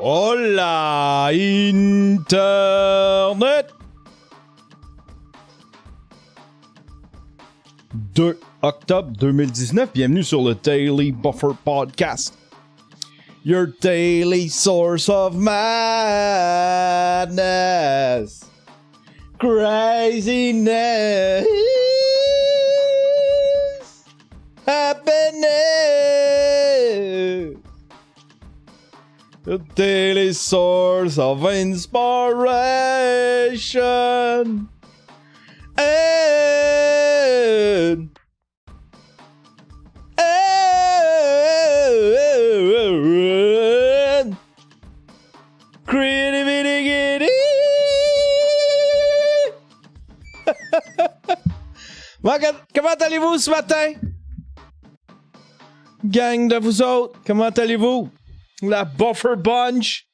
Hola Internet! 2 octobre 2019, bienvenue sur le Daily Buffer Podcast. Your daily source of madness. Craziness. Happiness. The daily source of inspiration. And creativity. Comment allez-vous ce matin? Gang de vous autres, comment allez-vous? La Buffer Bunch.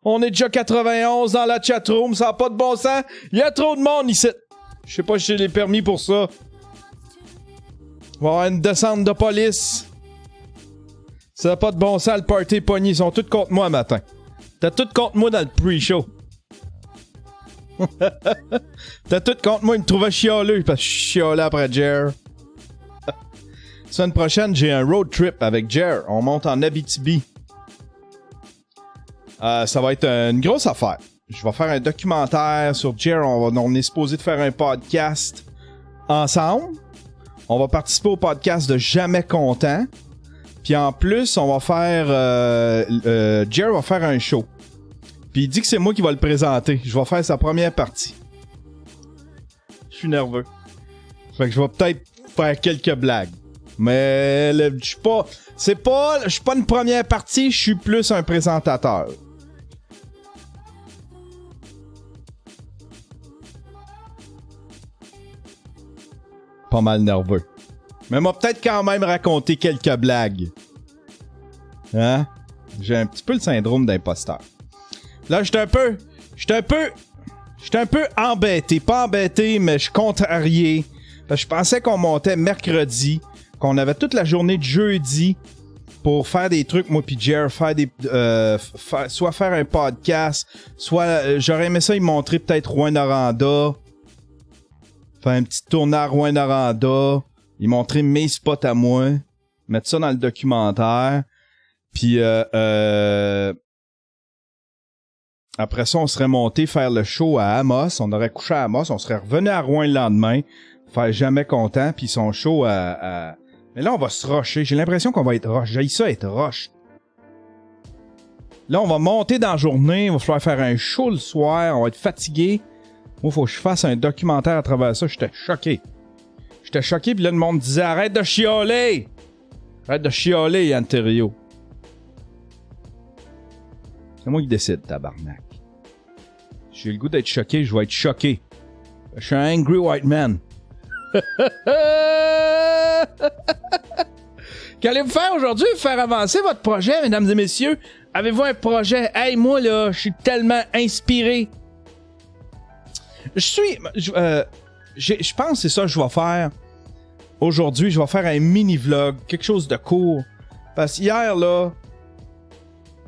On est déjà 91 dans la chatroom, ça n'a pas de bon sens. Il y a trop de monde ici. Je sais pas si j'ai les permis pour ça. Il va y avoir une descente de police. Ça n'a pas de bon sens, le party pogné. Ils sont tous contre moi matin. T'as tout contre moi dans le pre-show. T'as tout contre moi, il me trouvait chialeux parce que je suis chialé après Jer. Semaine prochaine, j'ai un road trip avec Jer. On monte en Abitibi. Ça va être une grosse affaire. Je vais faire un documentaire sur Jer. On est supposé de faire un podcast ensemble. On va participer au podcast de Jamais Content. Puis en plus, on va faire... Jer va faire un show. Puis il dit que c'est moi qui va le présenter. Je vais faire sa première partie. Je suis nerveux. Fait que je vais peut-être faire quelques blagues. Mais je suis pas... Je suis pas une première partie, je suis plus un présentateur. Pas mal nerveux. Mais m'a peut-être quand même raconté quelques blagues. Hein? J'ai un petit peu le syndrome d'imposteur. Là, j'étais un peu embêté. Pas embêté, mais je suis contrarié. Parce que je pensais qu'on montait mercredi, qu'on avait toute la journée de jeudi pour faire des trucs, moi pis Jer, soit faire un podcast, soit j'aurais aimé ça, il montrer peut-être Rouyn-Noranda. Faire un petit tournage à Rouyn-Noranda. Il montrait mes spots à moi. Mettre ça dans le documentaire. Puis après ça, on serait monté faire le show à Amos. On aurait couché à Amos. On serait revenu à Rouen le lendemain. Faire Jamais Content. Puis son show à... Mais là, on va se rusher. J'ai l'impression qu'on va être rush. J'ai ça être rush. Là, on va monter dans la journée. Il va falloir faire un show le soir. On va être fatigué. Moi, faut que je fasse un documentaire à travers ça. J'étais choqué. Puis là, le monde disait « Arrête de chialer! Arrête de chialer, Yann Terriot. » C'est moi qui décide, tabarnak. J'ai le goût d'être choqué, je vais être choqué. Je suis un angry white man. Qu'allez-vous faire aujourd'hui? Faire avancer votre projet, mesdames et messieurs? Avez-vous un projet? Hey, moi, là, je suis tellement inspiré. Je pense que c'est ça que je vais faire. Aujourd'hui, je vais faire un mini-vlog, quelque chose de court. Parce qu'hier, là...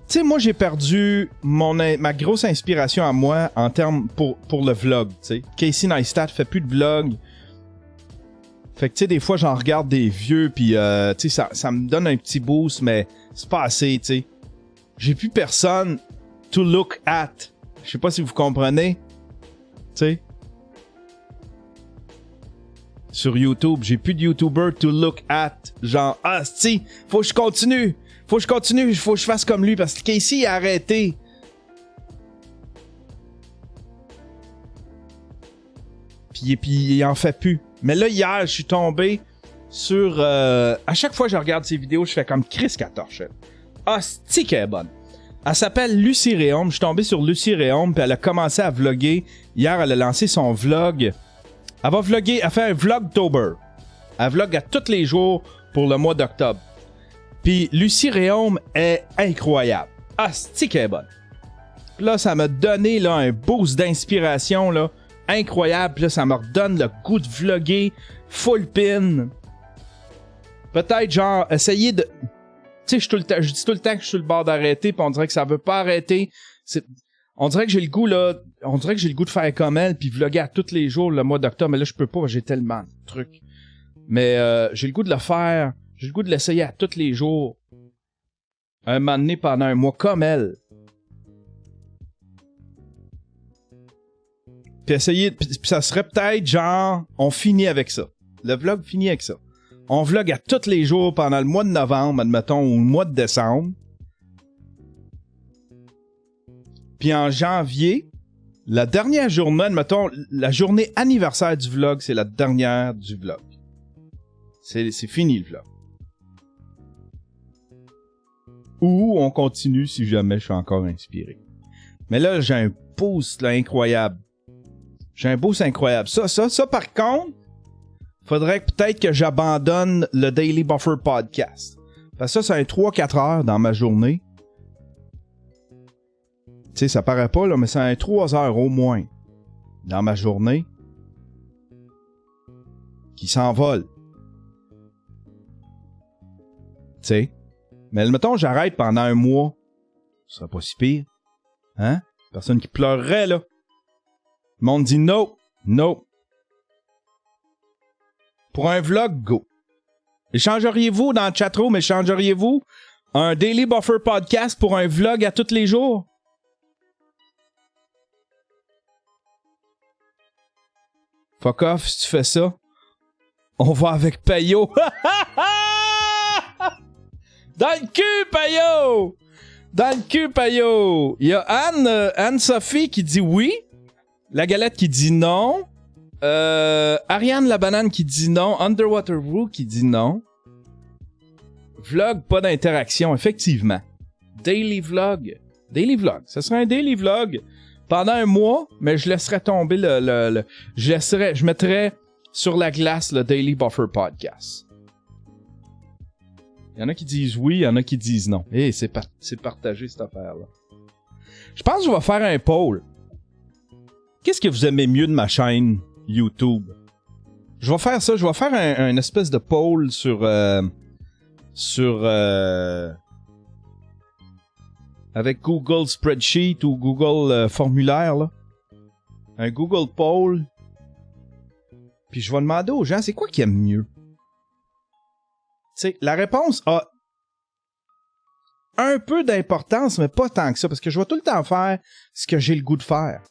Tu sais, moi, j'ai perdu ma grosse inspiration à moi en termes pour le vlog, tu sais. Casey Neistat fait plus de vlog. Fait que, tu sais, des fois, j'en regarde des vieux, puis, tu sais, ça me donne un petit boost, mais c'est pas assez, tu sais. J'ai plus personne to look at. Je sais pas si vous comprenez. Tu sais. Sur YouTube, j'ai plus de YouTuber to look at. Genre, si, faut que je continue, faut que je fasse comme lui, parce que Casey il a arrêté. Puis il en fait plus. Mais là, hier, je suis tombé sur... à chaque fois que je regarde ses vidéos, je fais comme Chris Catorchette. Si qu'elle est bonne. Elle s'appelle Lucie Réaume. Je suis tombé sur Lucie Réaume, puis elle a commencé à vlogger. Hier, elle a lancé son vlog. Elle va vlogger, elle fait un vlogtober. Elle vlog à tous les jours pour le mois d'octobre. Puis Lucie Réaume est incroyable. Si qu'elle est bonne. Puis là, ça m'a donné là, un boost d'inspiration là, incroyable. Puis là, ça me redonne le goût de vlogger full pin. Peut-être genre essayer de... sais, je dis tout le temps que je suis sur le bord d'arrêter, puis on dirait que ça veut pas arrêter. On dirait que j'ai le goût, de faire comme elle, puis vlogger à tous les jours le mois d'octobre, mais là, je peux pas, j'ai tellement de trucs. Mais j'ai le goût de le faire, j'ai le goût de l'essayer à tous les jours. Un moment donné pendant un mois, comme elle. Puis essayer, puis ça serait peut-être genre, on finit avec ça. Le vlog finit avec ça. On vlog à tous les jours pendant le mois de novembre, admettons, ou le mois de décembre. Puis en janvier, la dernière journée, admettons, la journée anniversaire du vlog, c'est la dernière du vlog. C'est fini le vlog. Ou on continue si jamais je suis encore inspiré. Mais là, j'ai un boost là, incroyable. J'ai un boost incroyable. Ça, par contre, faudrait peut-être que j'abandonne le Daily Buffer Podcast. Parce que ça, c'est un 3-4 heures dans ma journée. Tu sais, ça paraît pas, là, mais c'est un 3 heures au moins dans ma journée qui s'envole. Tu sais. Mais mettons, j'arrête pendant un mois. Ce serait pas si pire. Hein? Personne qui pleurerait, là. Le monde dit no. Pour un vlog, go. Échangeriez-vous dans le chatroom, échangeriez-vous un Daily Buffer Podcast pour un vlog à tous les jours? Fuck off si tu fais ça. On va avec Payot. Dans le cul, Payot! Dans le cul, Payot! Il y a Anne-Sophie qui dit oui. La galette qui dit non. Ariane la banane qui dit non. Underwater Woo qui dit non. Vlog, pas d'interaction, effectivement. Daily vlog. Ça serait un daily vlog pendant un mois, mais je laisserais tomber je mettrais sur la glace le Daily Buffer Podcast. Il y en a qui disent oui, il y en a qui disent non. Et c'est partagé cette affaire-là. Je pense que je vais faire un poll. Qu'est-ce que vous aimez mieux de ma chaîne YouTube? Je vais faire ça, je vais faire un espèce de poll sur avec Google Spreadsheet ou Google Formulaire, là. Un Google Poll. Puis je vais demander aux gens, c'est quoi qu'ils aiment mieux? T'sais, la réponse a un peu d'importance, mais pas tant que ça, parce que je vais tout le temps faire ce que j'ai le goût de faire.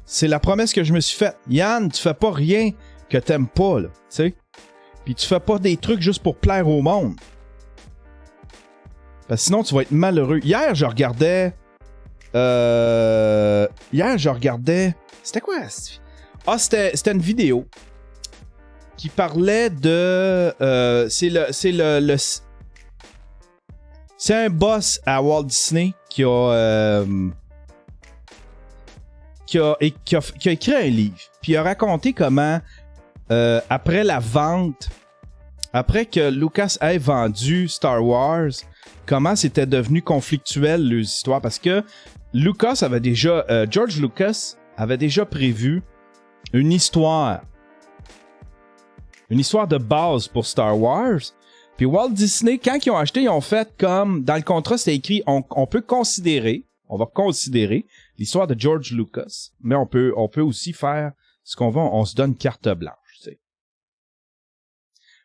C'est la promesse que je me suis faite. Yann, tu fais pas rien que t'aimes pas, là, tu sais. Puis tu fais pas des trucs juste pour plaire au monde. Parce que sinon, tu vas être malheureux. Hier, je regardais... C'était quoi? Ah, c'était une vidéo qui parlait de... C'est un boss à Walt Disney qui a écrit un livre. Puis il a raconté comment, après la vente, après que Lucas ait vendu Star Wars, comment c'était devenu conflictuel les histoires. Parce que George Lucas avait déjà prévu une histoire de base pour Star Wars. Puis Walt Disney, quand ils ont acheté, ils ont fait comme, dans le contrat, c'était écrit, on va considérer l'histoire de George Lucas, mais on peut aussi faire ce qu'on veut, on se donne carte blanche, tu sais.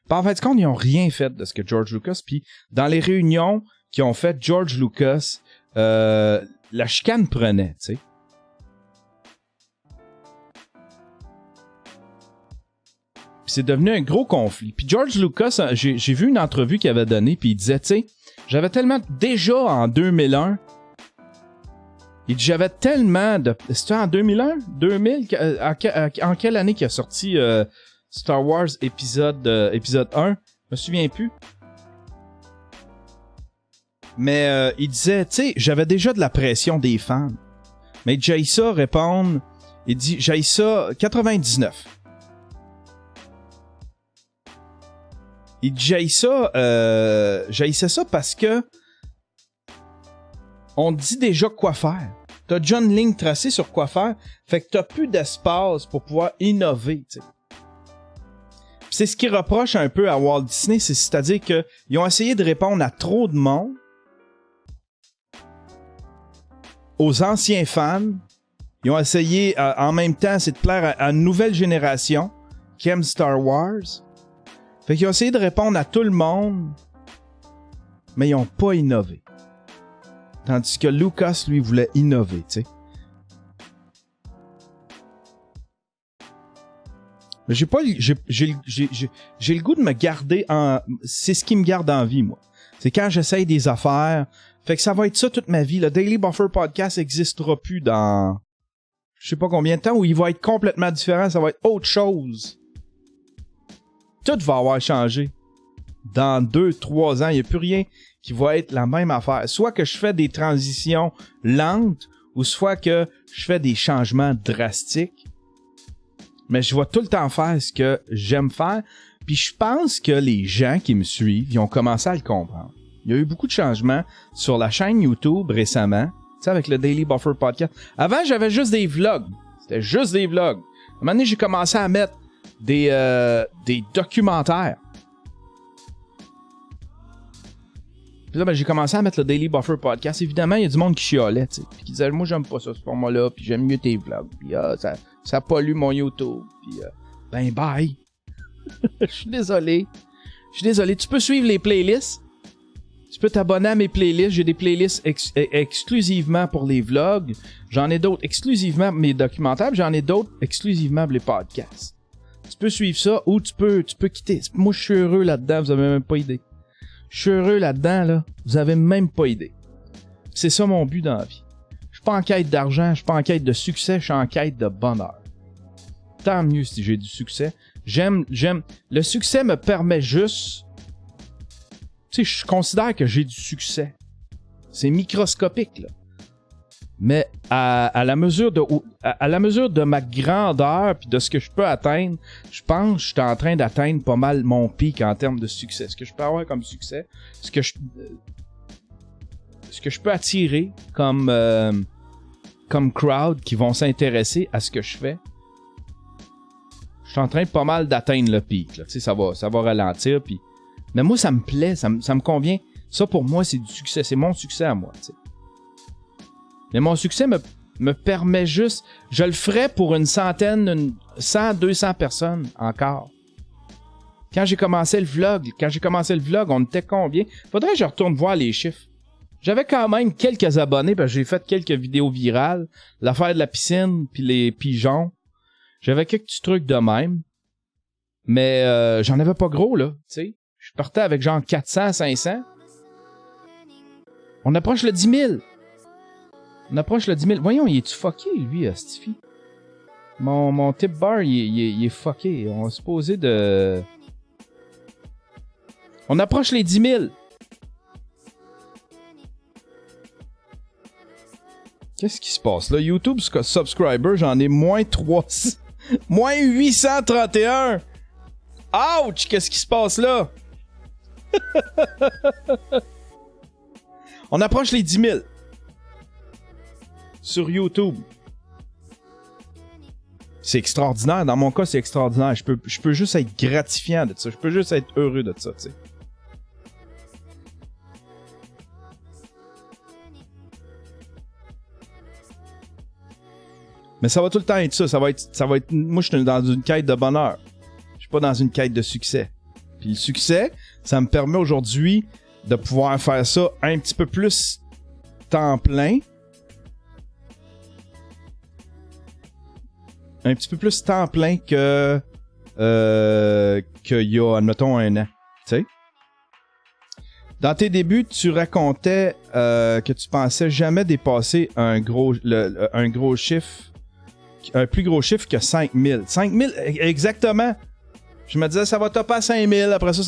En fait, ils n'ont rien fait de ce que George Lucas, puis dans les réunions qui ont fait George Lucas, la chicane prenait, tu sais. Puis c'est devenu un gros conflit. Puis George Lucas, j'ai vu une entrevue qu'il avait donnée, puis il disait, tu sais, j'avais tellement, déjà en 2001, il dit, j'avais tellement de... C'était en 2001? 2000? En quelle année qu'il a sorti Star Wars épisode 1? Je me souviens plus. Mais il disait, tu sais, j'avais déjà de la pression des fans. Mais Jaisa répond, il dit, Jaisa 99. Il dit, j'haïssais ça parce que on dit déjà quoi faire. T'as déjà une ligne tracée sur quoi faire, fait que t'as plus d'espace pour pouvoir innover, tu sais. C'est ce qu'ils reprochent un peu à Walt Disney, c'est-à-dire qu'ils ont essayé de répondre à trop de monde, aux anciens fans. Ils ont essayé, en même temps, c'est de plaire à une nouvelle génération qui aime Star Wars. Fait qu'ils ont essayé de répondre à tout le monde, mais ils n'ont pas innové. Tandis que Lucas, lui, voulait innover, tu sais. Mais j'ai le goût de me garder en... C'est ce qui me garde en vie, moi. C'est quand j'essaye des affaires. Fait que ça va être ça toute ma vie. Le Daily Buffer Podcast n'existera plus dans... je sais pas combien de temps, où il va être complètement différent. Ça va être autre chose. Tout va avoir changé. Dans 2-3 ans, il n'y a plus rien qui va être la même affaire. Soit que je fais des transitions lentes, ou soit que je fais des changements drastiques. Mais je vais tout le temps faire ce que j'aime faire. Puis je pense que les gens qui me suivent, ils ont commencé à le comprendre. Il y a eu beaucoup de changements sur la chaîne YouTube récemment. Tu sais, avec le Daily Buffer Podcast. Avant, j'avais juste des vlogs. C'était juste des vlogs. À un moment donné, j'ai commencé à mettre des documentaires. Puis là, ben, j'ai commencé à mettre le Daily Buffer Podcast. Évidemment, il y a du monde qui chialait, tu sais. Puis qui disait, moi, j'aime pas ça, ce format-là. Puis j'aime mieux tes vlogs. Puis ça pollue mon YouTube. Puis ben, bye. Je suis désolé. Tu peux suivre les playlists. Tu peux t'abonner à mes playlists. J'ai des playlists exclusivement pour les vlogs. J'en ai d'autres exclusivement pour mes documentaires. J'en ai d'autres exclusivement pour les podcasts. Tu peux suivre ça ou tu peux quitter. Moi, je suis heureux là-dedans. Vous avez même pas idée. Je suis heureux là-dedans, là. Vous avez même pas idée. C'est ça mon but dans la vie. Je suis pas en quête d'argent. Je suis pas en quête de succès. Je suis en quête de bonheur. Tant mieux si j'ai du succès. J'aime. Le succès me permet juste... Tu sais, je considère que j'ai du succès. C'est microscopique, là. Mais à la mesure de ma grandeur puis de ce que je peux atteindre, je pense que je suis en train d'atteindre pas mal mon pic en termes de succès. Ce que je peux avoir comme succès, ce que je peux attirer comme crowd qui vont s'intéresser à ce que je fais. Je suis en train pas mal d'atteindre le pic, là. Tu sais, ça va ralentir puis... Mais moi, ça me plaît, ça me convient. Ça, pour moi, c'est du succès. C'est mon succès à moi, tu sais. Mais mon succès me permet juste... Je le ferais pour 100, 200 personnes encore. Quand j'ai commencé le vlog, on était combien? Faudrait que je retourne voir les chiffres. J'avais quand même quelques abonnés, parce que j'ai fait quelques vidéos virales. L'affaire de la piscine, puis les pigeons. J'avais quelques petits trucs de même. Mais j'en avais pas gros, là, tu sais. Je partais avec genre 400, 500. On approche le 10 000. Voyons, il est-tu fucké, lui, Stiffy? Mon tip bar, il est fucké. On est supposé de... On approche les 10 000. Qu'est-ce qui se passe là? YouTube subscriber, j'en ai moins 300... moins 831. Ouch! Qu'est-ce qui se passe là? On approche les 10 000 sur YouTube. C'est extraordinaire. Dans mon cas, c'est extraordinaire. Je peux juste être gratifiant de ça. Je peux juste être heureux de ça, tu sais. Mais ça va tout le temps être ça. Ça va être. Moi, je suis dans une quête de bonheur. Je suis pas dans une quête de succès. Puis le succès, ça me permet aujourd'hui de pouvoir faire ça un petit peu plus temps plein. Un petit peu plus temps plein que qu'il y a, admettons, 1 an. Tu sais? Dans tes débuts, tu racontais que tu pensais jamais dépasser un gros chiffre, un plus gros chiffre que 5000. 5000, exactement. Je me disais, ça va topper à 5000. Après ça,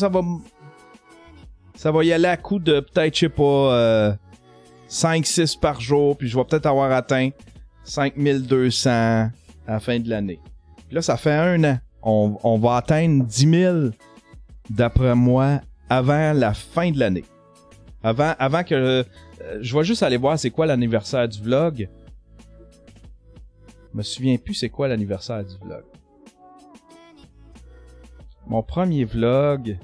ça va y aller à coup de peut-être, je sais pas, 5-6 par jour. Puis je vais peut-être avoir atteint 5200 à la fin de l'année. Puis là, ça fait 1 an. On va atteindre 10 000, d'après moi, avant la fin de l'année. Avant que... je vais juste aller voir c'est quoi l'anniversaire du vlog. Je me souviens plus c'est quoi l'anniversaire du vlog. Mon premier vlog.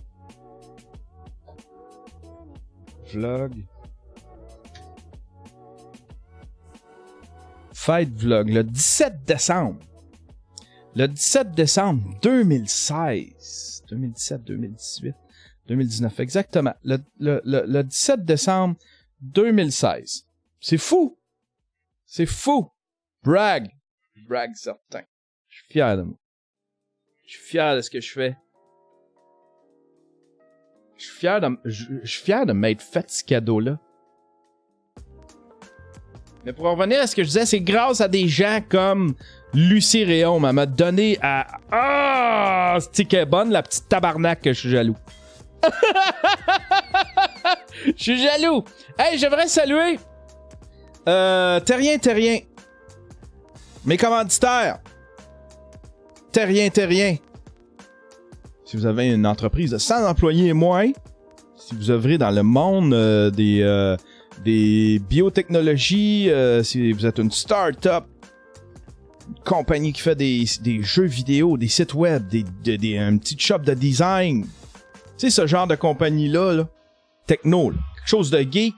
Fête vlog, le 17 décembre. Le 17 décembre 2016. 2017, 2018, 2019, exactement. Le 17 décembre 2016. C'est fou! C'est fou! Brag certain. Je suis fier de moi. Je suis fier de ce que je fais. Je suis fier de m'être fait ce cadeau-là. Mais pour en revenir à ce que je disais, c'est grâce à des gens comme Lucie Réaume. Elle m'a donné à... Ah! C'est qu'elle est bonne, la petite tabarnak, que je suis jaloux. Je suis jaloux. Hey, j'aimerais saluer Terrien. Mes commanditaires. Terrien. Si vous avez une entreprise de 100 employés et moins, si vous œuvrez dans le monde des biotechnologies, si vous êtes une start-up, une compagnie qui fait des jeux vidéo, des sites web, un petit shop de design, tu sais, ce genre de compagnie-là, techno, là, quelque chose de geek,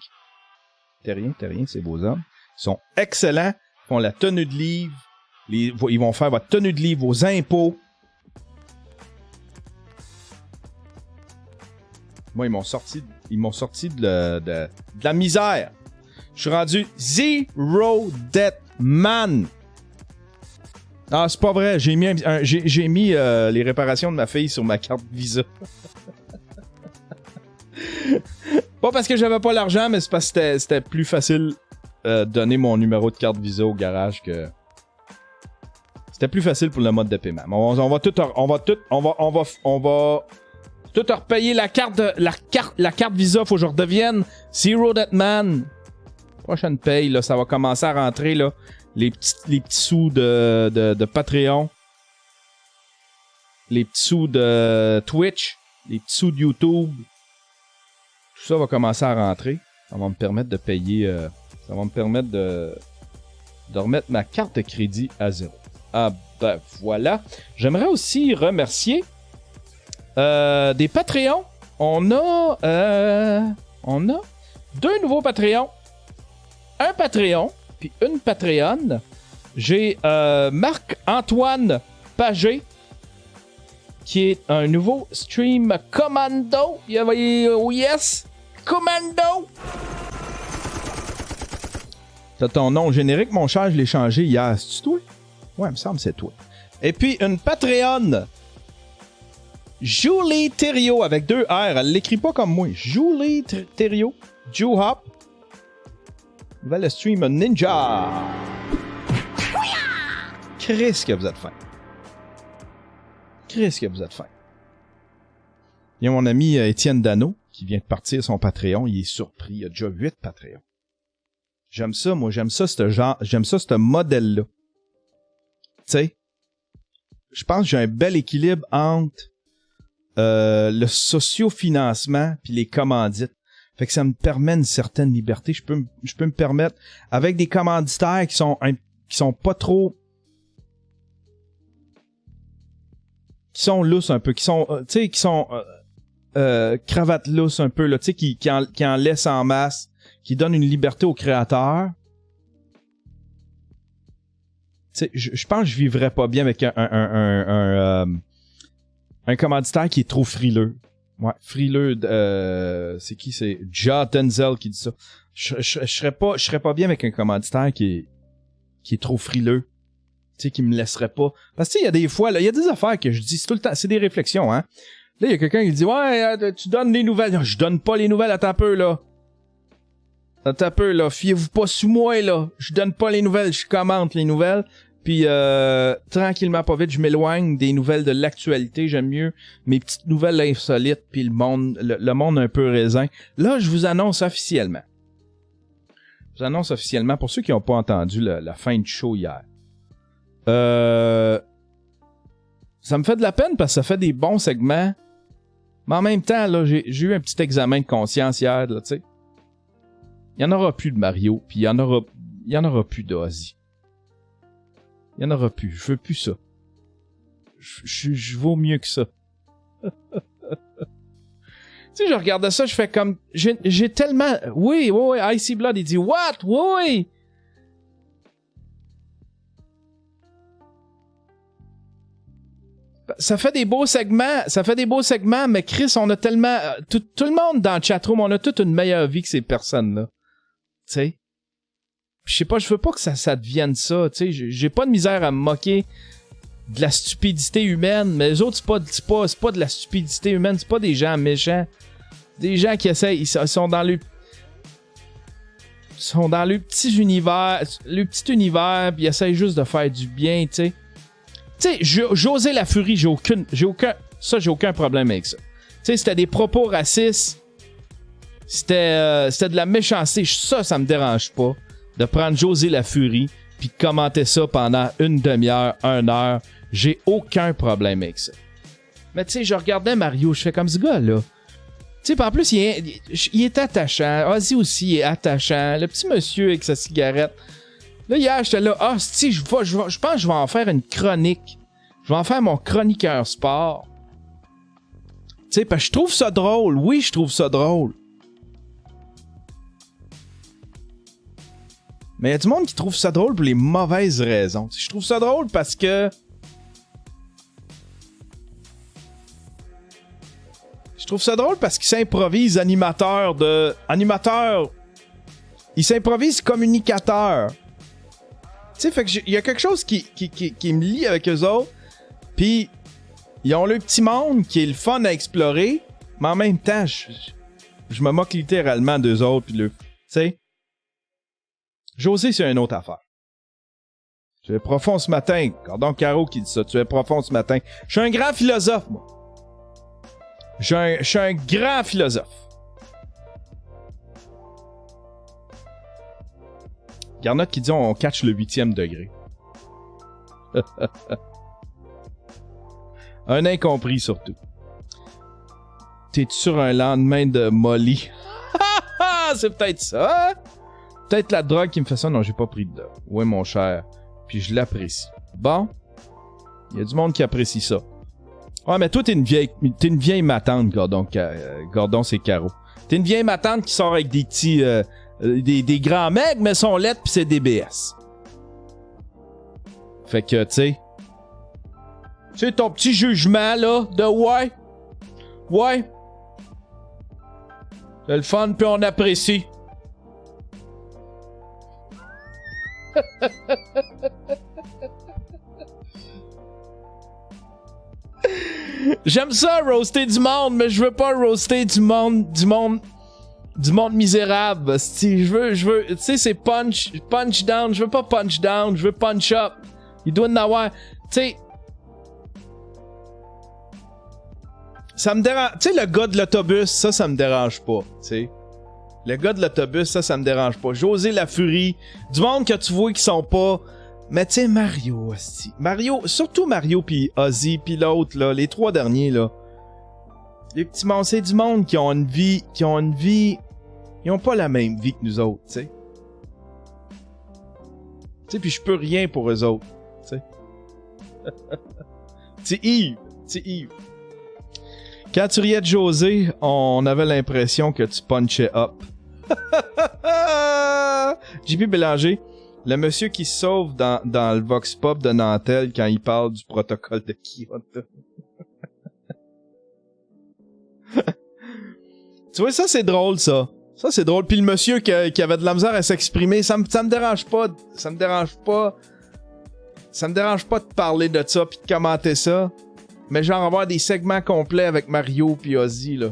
Terrien, ces beaux hommes, ils sont excellents, ils font la tenue de livre, ils vont faire votre tenue de livre, vos impôts. Moi, ils m'ont sorti de la misère. Je suis rendu Zero Debt Man. Ah, c'est pas vrai. J'ai mis les réparations de ma fille sur ma carte Visa. Pas parce que j'avais pas l'argent, mais c'est parce que c'était plus facile de donner mon numéro de carte Visa au garage que... C'était plus facile pour le mode de paiement. On va tout repayer la carte Visa. Faut que je redevienne Zero Debt Man. Prochaine paye, là, ça va commencer à rentrer, là, les petits sous de Patreon, les petits sous de Twitch, les petits sous de YouTube. Tout ça va commencer à rentrer. Ça va me permettre de payer... ça va me permettre de remettre ma carte de crédit à zéro. Ah ben voilà. J'aimerais aussi remercier des Patreons. On a 2 nouveaux Patreons. Un Patreon, puis une Patreonne. J'ai Marc-Antoine Pagé, qui est un nouveau stream commando. Oh yes! Commando! T'as ton nom générique, mon cher, je l'ai changé hier. C'est-tu toi? Ouais, il me semble que c'est toi. Et puis une Patreonne. Julie Thériault avec 2 R. Elle l'écrit pas comme moi. Julie Thériault. Ju-Hop. Nouvelle stream Ninja. Chris que vous êtes fin. Il y a mon ami Étienne Dano qui vient de partir son Patreon. Il est surpris. Il a déjà 8 Patreons. J'aime ça, moi. J'aime ça, ce modèle-là. Tu sais, je pense que j'ai un bel équilibre entre le socio-financement puis les commandites. Fait que ça me permet une certaine liberté. Je peux me permettre, avec des commanditaires qui sont pas trop... qui sont lousses un peu, qui sont cravates lousses un peu, là, tu sais, qui en laissent en masse, qui donnent une liberté aux créateurs. Tu sais, je pense que je vivrais pas bien avec un commanditaire qui est trop frileux. Ouais, frileux, c'est qui? C'est Ja Denzel qui dit ça. Je serais pas bien avec un commanditaire qui est trop frileux. Tu sais, qui me laisserait pas. Parce que tu sais, il y a des fois, là, il y a des affaires que je dis, c'est tout le temps, c'est des réflexions, hein. Là, il y a quelqu'un qui dit, ouais, tu donnes les nouvelles. Je donne pas les nouvelles, attends un peu, là. Fiez-vous pas sous moi, là. Je donne pas les nouvelles, je commente les nouvelles. Puis, tranquillement, pas vite, je m'éloigne des nouvelles de l'actualité. J'aime mieux mes petites nouvelles insolites, puis le monde un peu raisin. Là, je vous annonce officiellement. Pour ceux qui n'ont pas entendu la fin du show hier. Ça me fait de la peine parce que ça fait des bons segments. Mais en même temps, là, j'ai eu un petit examen de conscience hier, là, tu sais. Il y en aura plus de Mario, puis il y en aura plus d'Ozzy. Il y en aura plus. Je veux plus ça. Je vaux mieux que ça. Tu sais, je regardais ça, je fais comme... J'ai tellement... Oui, Icy Blood, il dit « What? Oui! » Ça fait des beaux segments, mais Chris, on a tellement... Tout le monde dans le chatroom, on a toute une meilleure vie que ces personnes-là. Tu sais? Je sais pas, je veux pas que ça devienne ça, tu sais. J'ai pas de misère à me moquer de la stupidité humaine, mais les autres, c'est pas de la stupidité humaine, c'est pas des gens méchants. Des gens qui essayent, ils sont dans le petit univers, puis ils essayent juste de faire du bien, tu sais. Tu sais, José La Furie, j'ai aucun problème avec ça. Tu sais, c'était des propos racistes, c'était de la méchanceté, ça me dérange pas, de prendre José La Furie, puis de commenter ça pendant une demi-heure, 1 heure, j'ai aucun problème avec ça. Mais tu sais, je regardais Mario, je fais comme ce gars-là. Tu sais, en plus, il est attachant. Ozzy aussi est attachant. Le petit monsieur avec sa cigarette. Là, hier, j'étais là. Si, je pense que je vais en faire une chronique. Je vais en faire mon chroniqueur sport. Tu sais, parce que je trouve ça drôle. Oui, je trouve ça drôle. Mais il y a du monde qui trouve ça drôle pour les mauvaises raisons. Je trouve ça drôle parce que... Je trouve ça drôle parce qu'il s'improvise animateur. Il s'improvise communicateur. Tu sais, fait que il y a quelque chose qui me lie avec eux autres. Puis, ils ont le petit monde qui est le fun à explorer. Mais en même temps, je me moque littéralement d'eux autres. Puis tu sais. José, c'est une autre affaire. Tu es profond ce matin. Gordon Caro qui dit ça. Tu es profond ce matin. Je suis un grand philosophe, moi. Je suis un grand philosophe. Garnot qui dit on catch le 8e degré. Un incompris surtout. T'es-tu sur un lendemain de Molly? C'est peut-être ça, hein? Peut-être la drogue qui me fait ça. Non, j'ai pas pris de drogue. Ouais, mon cher. Puis je l'apprécie. Bon. Il y a du monde qui apprécie ça. Ouais, mais toi, t'es une vieille matante, Gordon. Gordon, c'est Caro. T'es une vieille matante qui sort avec des petits... des grands mecs, mais sont lettres pis c'est DBS. Fait que, tu sais... Tu sais, ton petit jugement, là, de ouais. Ouais. C'est le fun, puis on apprécie. J'aime ça, roaster du monde, mais je veux pas roaster du monde misérable. Si je veux, tu sais, c'est punch down. Je veux pas punch down, je veux punch up. Il doit en avoir, tu sais. Ça me dérange. Tu sais, le gars de l'autobus, ça me dérange pas, tu sais. Le gars de l'autobus, ça me dérange pas. José La Furie, du monde que tu vois qui sont pas. Mais tu sais, Mario, aussi. Surtout Mario pis Ozzy pis l'autre, là, les 3 derniers, là. Les petits monstres, c'est du monde qui ont une vie. Ils ont pas la même vie que nous autres, tu sais. Tu sais, pis je peux rien pour eux autres, tu sais. C'est Yves. Quand tu riais de José, on avait l'impression que tu punchais up. JP Bélanger, le monsieur qui se sauve dans le Vox Pop de Nantel quand il parle du protocole de Kyoto. Tu vois, ça c'est drôle, ça. Ça c'est drôle. Puis le monsieur qui avait de la misère à s'exprimer, ça me dérange pas. Ça me dérange pas de parler de ça puis de commenter ça. Mais genre avoir des segments complets avec Mario pis Ozzy, là.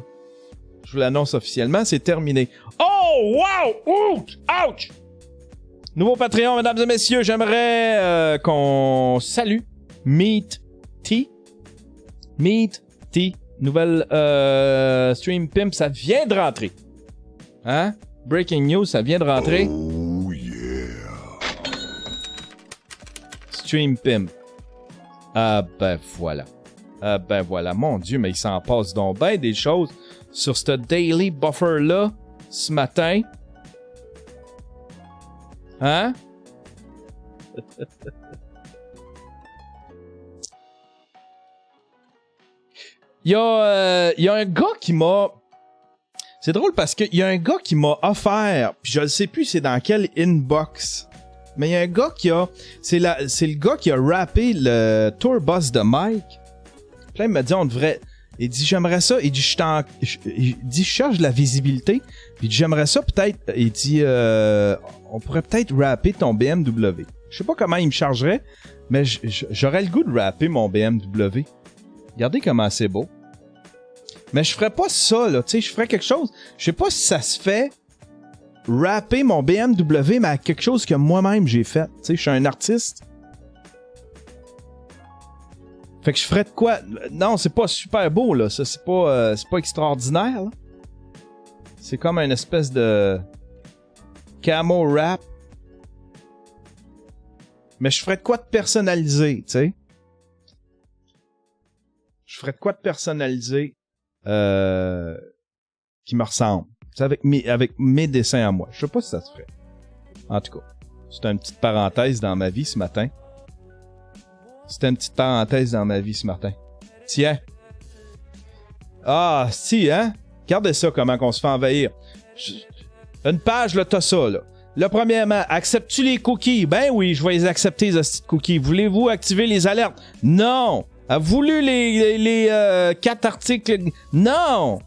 Je vous l'annonce officiellement, c'est terminé. Oh, wow! Ouch! Nouveau Patreon, mesdames et messieurs, j'aimerais qu'on salue Meat T. Nouvelle Stream Pimp, ça vient de rentrer. Hein? Breaking news, ça vient de rentrer. Oh yeah! Stream Pimp. Ah ben voilà. Mon Dieu, mais il s'en passe donc ben des choses sur ce Daily Buffer-là ce matin. Hein? Il y a un gars qui m'a... C'est drôle parce qu'il y a un gars qui m'a offert, puis je ne sais plus c'est dans quel inbox, mais il y a un gars qui a... C'est le gars qui a rappé le tour bus de Mike. Puis là, il m'a dit, on devrait... Il dit, j'aimerais ça. Il dit, il dit, je cherche de la visibilité. Puis il dit, j'aimerais ça peut-être... Il dit, on pourrait peut-être rapper ton BMW. Je sais pas comment il me chargerait, mais j'aurais le goût de rapper mon BMW. Regardez comment c'est beau. Mais je ferais pas ça, là. Tu sais, je ferais quelque chose... Je sais pas si ça se fait... Rapper mon BMW, mais à quelque chose que moi-même j'ai fait. Tu sais, je suis un artiste. Fait que je ferais de quoi? Non, c'est pas super beau, là. Ça, c'est pas extraordinaire, là. C'est comme une espèce de... camo rap. Mais je ferais de quoi de personnalisé, tu sais? Je ferais de quoi de personnalisé qui me ressemble. C'est avec mes dessins à moi. Je sais pas si ça se ferait. En tout cas, c'était une petite parenthèse dans ma vie ce matin. Tiens. Ah, si, hein? Regardez ça, comment qu'on se fait envahir. Une page, là, t'as ça, là. Là, premièrement, acceptes-tu les cookies? Ben oui, je vais les accepter, les petits cookies. Voulez-vous activer les alertes? Non! Avez-vous lu les 4 articles? Non!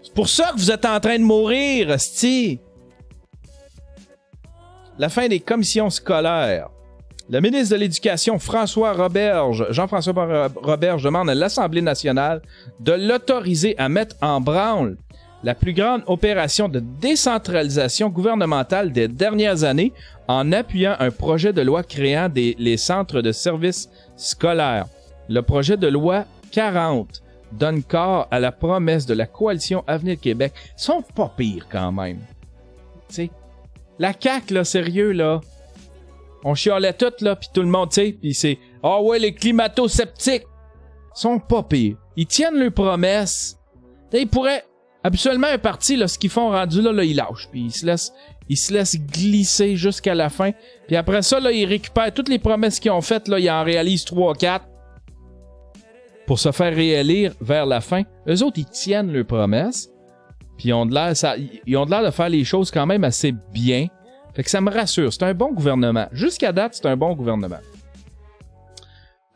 C'est pour ça que vous êtes en train de mourir, hostie! La fin des commissions scolaires. Le ministre de l'Éducation, Jean-François Roberge, demande à l'Assemblée nationale de l'autoriser à mettre en branle la plus grande opération de décentralisation gouvernementale des dernières années en appuyant un projet de loi créant les centres de services scolaires. Le projet de loi 40 donne corps à la promesse de la coalition Avenir Québec. Ils sont pas pires quand même. T'sais, la CAQ, là, sérieux, là. On chialait tout, là, pis tout le monde, tu sais, pis c'est... Ah ouais, les climato-sceptiques sont pas pires. Ils tiennent leurs promesses. T'sais, ils pourraient... Habituellement, un parti, là, ce qu'ils font rendu là, ils lâchent. Puis ils se laissent glisser jusqu'à la fin. Puis après ça, là, ils récupèrent toutes les promesses qu'ils ont faites, là, ils en réalisent 3-4 pour se faire réélire vers la fin. Eux autres, ils tiennent leurs promesses. Puis ils ont de l'air de faire les choses quand même assez bien. Fait que ça me rassure. C'est un bon gouvernement. Jusqu'à date, c'est un bon gouvernement.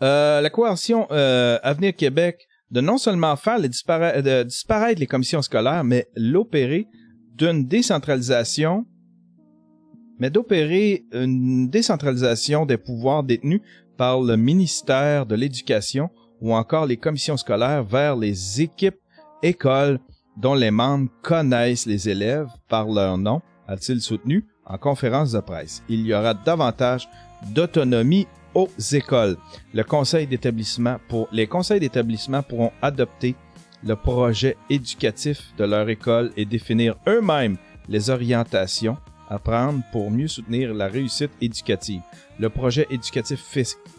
La coalition Avenir Québec de non seulement faire disparaître les commissions scolaires, mais l'opérer d'une décentralisation, d'opérer une décentralisation des pouvoirs détenus par le ministère de l'Éducation ou encore les commissions scolaires vers les équipes écoles dont les membres connaissent les élèves par leur nom, a-t-il soutenu en conférence de presse. Il y aura davantage d'autonomie aux écoles. Les conseils d'établissement pourront adopter le projet éducatif de leur école et définir eux-mêmes les orientations à prendre pour mieux soutenir la réussite éducative. Le projet éducatif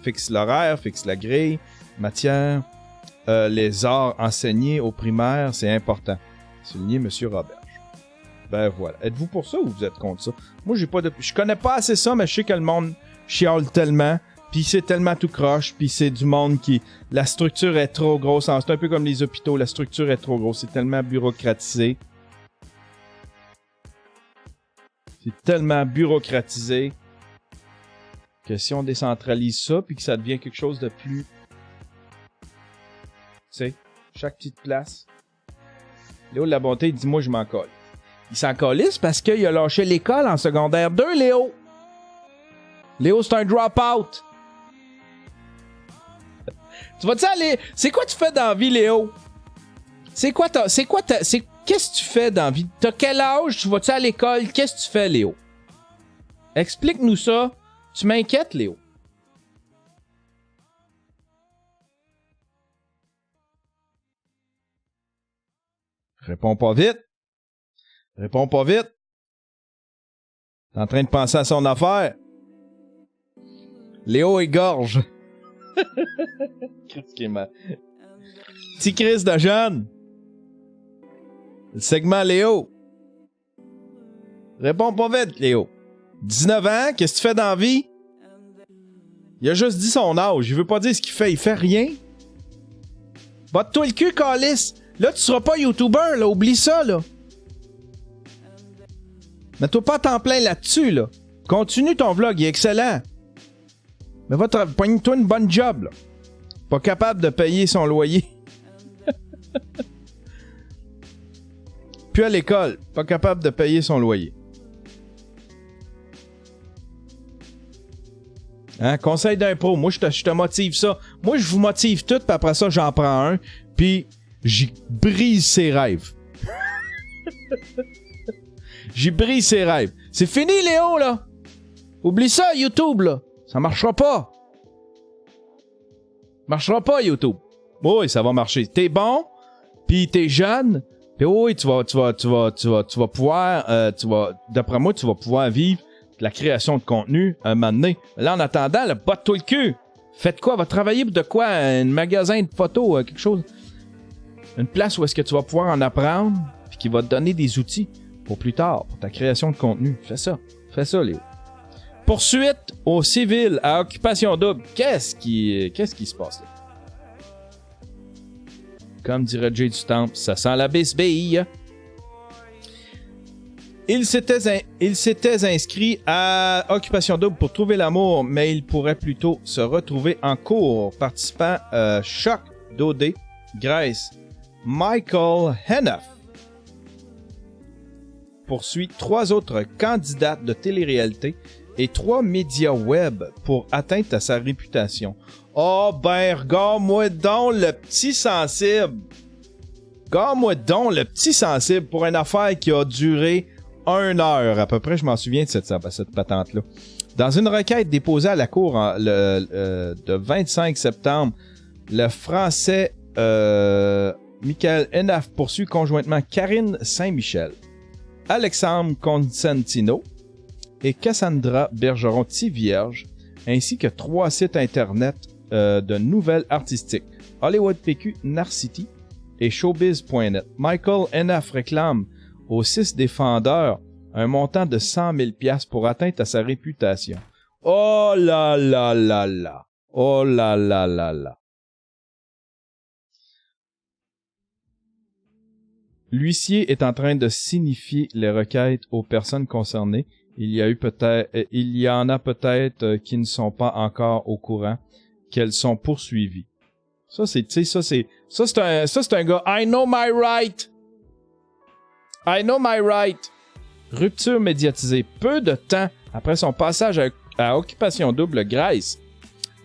fixe l'horaire, fixe la grille, matière, les arts enseignés aux primaires, c'est important. Souligné M. Roberge. Ben voilà. Êtes-vous pour ça ou vous êtes contre ça? Moi, je connais pas assez ça, mais je sais que le monde chiale tellement. Puis c'est tellement tout croche, puis c'est du monde qui... La structure est trop grosse. C'est un peu comme les hôpitaux, la structure est trop grosse. C'est tellement bureaucratisé. Que si on décentralise ça, puis que ça devient quelque chose de plus... Tu sais, chaque petite place. Léo de la Bonté, il dit, moi, je m'en colle. Il s'en calisse parce qu'il a lâché l'école en secondaire 2, Léo. Léo, c'est un drop-out. Tu vas-tu aller... C'est quoi tu fais dans la vie, Léo? Qu'est-ce que tu fais dans la vie? T'as quel âge? Tu vas-tu à l'école? Qu'est-ce que tu fais, Léo? Explique-nous ça. Tu m'inquiètes, Léo. Réponds pas vite. T'es en train de penser à son affaire. Léo égorge. Qu'est-ce qui est mal? Petit Chris de jeune. Le segment Léo. Réponds pas vite, Léo. 19 ans, qu'est-ce que tu fais dans la vie? Il a juste dit son âge. Il veut pas dire ce qu'il fait. Il fait rien. Botte-toi le cul, calice. Là, tu seras pas YouTuber, là. Oublie ça, là. Mets-toi pas à temps plein là-dessus, là. Continue ton vlog, il est excellent. Mais pogne-toi une bonne job, là. Pas capable de payer son loyer. Puis à l'école, pas capable de payer son loyer. Hein? Conseil d'un pro, moi je te motive ça. Moi je vous motive tout, puis après ça j'en prends un, puis j'y brise ses rêves. J'y brise ses rêves. C'est fini Léo là. Oublie ça YouTube là. Ça marchera pas. Marchera pas YouTube. Oui, ça va marcher. T'es bon, puis t'es jeune, puis oui, tu vas pouvoir, d'après moi, tu vas pouvoir vivre de la création de contenu un moment donné. Là, en attendant, botte-toi le cul. Faites quoi? Va travailler de quoi? Un magasin de photos, quelque chose. Une place où est-ce que tu vas pouvoir en apprendre, puis qui va te donner des outils pour plus tard, pour ta création de contenu. Fais ça. Fais ça, Léo. Poursuite au civil à occupation double. Qu'est-ce qui se passe là? Comme dirait Jay du Temple, ça sent la bisbille. Il s'était inscrit à Occupation Double pour trouver l'amour, mais il pourrait plutôt se retrouver en cours. Participant Choc d'OD, Grace, Michael Hennef poursuit 3 autres candidates de télé-réalité et 3 médias web pour atteinte à sa réputation. Oh ben, regarde-moi donc le petit sensible. Regarde-moi donc le petit sensible pour une affaire qui a duré 1 heure à peu près. Je m'en souviens de cette patente-là. Dans une requête déposée à la Cour de 25 septembre, le Français Michael Hennef poursuit conjointement Karine Saint-Michel, Alexandre Consentino et Cassandra Bergeron-Tivierge, ainsi que 3 sites internet de nouvelles artistiques, Hollywood PQ, Narcity et Showbiz.net. Michael Hennef réclame aux 6 défendeurs un montant de 100 000 $ pour atteinte à sa réputation. Oh là là là là! Oh là là là là! L'huissier est en train de signifier les requêtes aux personnes concernées. Il y en a peut-être qui ne sont pas encore au courant qu'elles sont poursuivies. Ça c'est un gars. I know my right. I know my right. Rupture médiatisée. Peu de temps après son passage à Occupation Double Grace,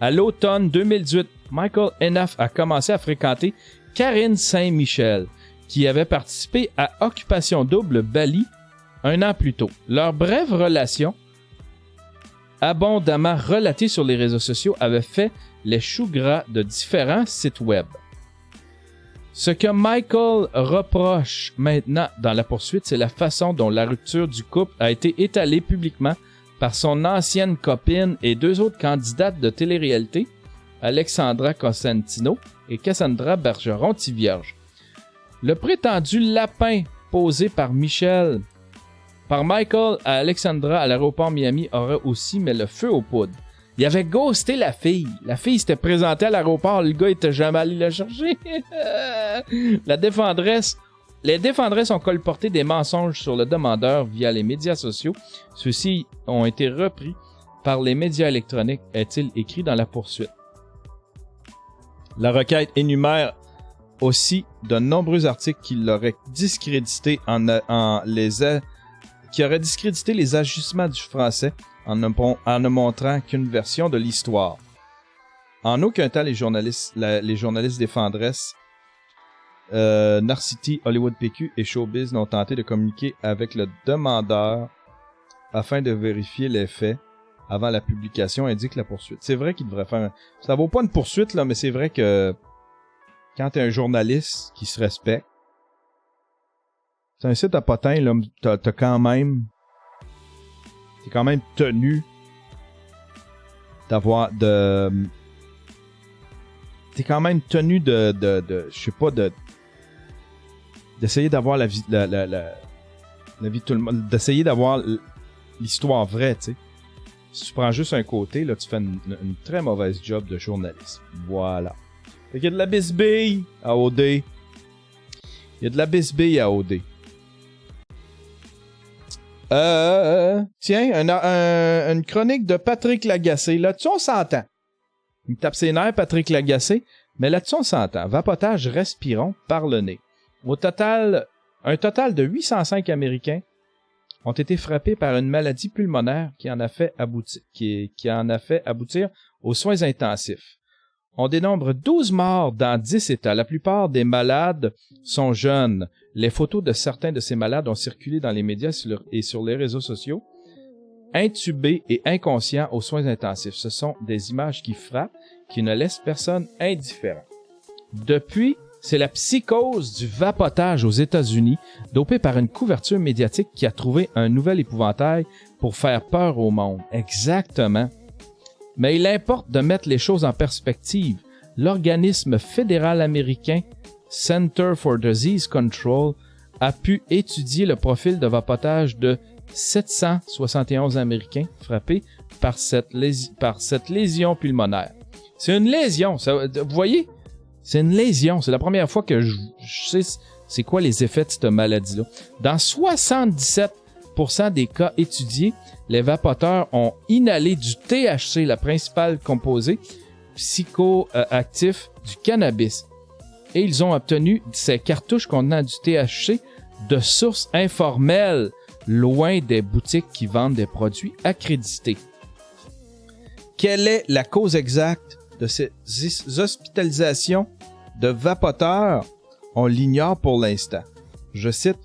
à l'automne 2018, Michael Hennef a commencé à fréquenter Karine Saint-Michel, qui avait participé à Occupation Double Bali 1 an plus tôt. Leur brève relation, abondamment relatée sur les réseaux sociaux, avait fait les choux gras de différents sites web. Ce que Michael reproche maintenant dans la poursuite, c'est la façon dont la rupture du couple a été étalée publiquement par son ancienne copine et 2 autres candidates de télé-réalité, Alexandra Consentino et Cassandra Bergeron-Tivierge. Le prétendu lapin posé par Michael à Alexandra à l'aéroport Miami aurait aussi mis le feu aux poudres. Il avait ghosté la fille. La fille s'était présentée à l'aéroport, le gars était jamais allé la chercher. Les défendresses ont colporté des mensonges sur le demandeur via les médias sociaux. Ceux-ci ont été repris par les médias électroniques, est-il écrit dans la poursuite. La requête énumère aussi de nombreux articles qui l'auraient discrédité qui auraient discrédité les agissements du français en ne montrant qu'une version de l'histoire. En aucun temps, les journalistes défendresses Narcity, Hollywood PQ et Showbiz n'ont tenté de communiquer avec le demandeur afin de vérifier les faits avant la publication, indique la poursuite. C'est vrai qu'il devrait faire... Ça vaut pas une poursuite, là, mais c'est vrai que quand t'es un journaliste qui se respecte, c'est un site à potins, là, t'es quand même tenu d'avoir t'es quand même tenu de je sais pas, d'essayer d'avoir la vie de tout le monde, d'essayer d'avoir l'histoire vraie, tu sais. Si tu prends juste un côté, là, tu fais une très mauvaise job de journaliste. Voilà. Fait qu'il y a de la bisbille à OD. Il y a de la bisbille à OD. Tiens, une chronique de Patrick Lagacé. Là-dessus, on s'entend. Il me tape ses nerfs, Patrick Lagacé. Mais là-dessus, on s'entend. Vapotage respirons par le nez. Un total de 805 Américains ont été frappés par une maladie pulmonaire qui en a fait aboutir aux soins intensifs. On dénombre 12 morts dans 10 États. La plupart des malades sont jeunes. Les photos de certains de ces malades ont circulé dans les médias et sur les réseaux sociaux. Intubés et inconscients aux soins intensifs. Ce sont des images qui frappent, qui ne laissent personne indifférent. Depuis, c'est la psychose du vapotage aux États-Unis, dopée par une couverture médiatique qui a trouvé un nouvel épouvantail pour faire peur au monde. Exactement. Mais il importe de mettre les choses en perspective. L'organisme fédéral américain Center for Disease Control a pu étudier le profil de vapotage de 771 Américains frappés par cette lésion pulmonaire. C'est une lésion, ça, vous voyez? C'est une lésion. C'est la première fois que je sais c'est quoi les effets de cette maladie-là. Dans 77% des cas étudiés, les vapoteurs ont inhalé du THC, la principale composée psychoactif du cannabis. Et ils ont obtenu ces cartouches contenant du THC de sources informelles, loin des boutiques qui vendent des produits accrédités. Quelle est la cause exacte de ces hospitalisations de vapoteurs? On l'ignore pour l'instant. Je cite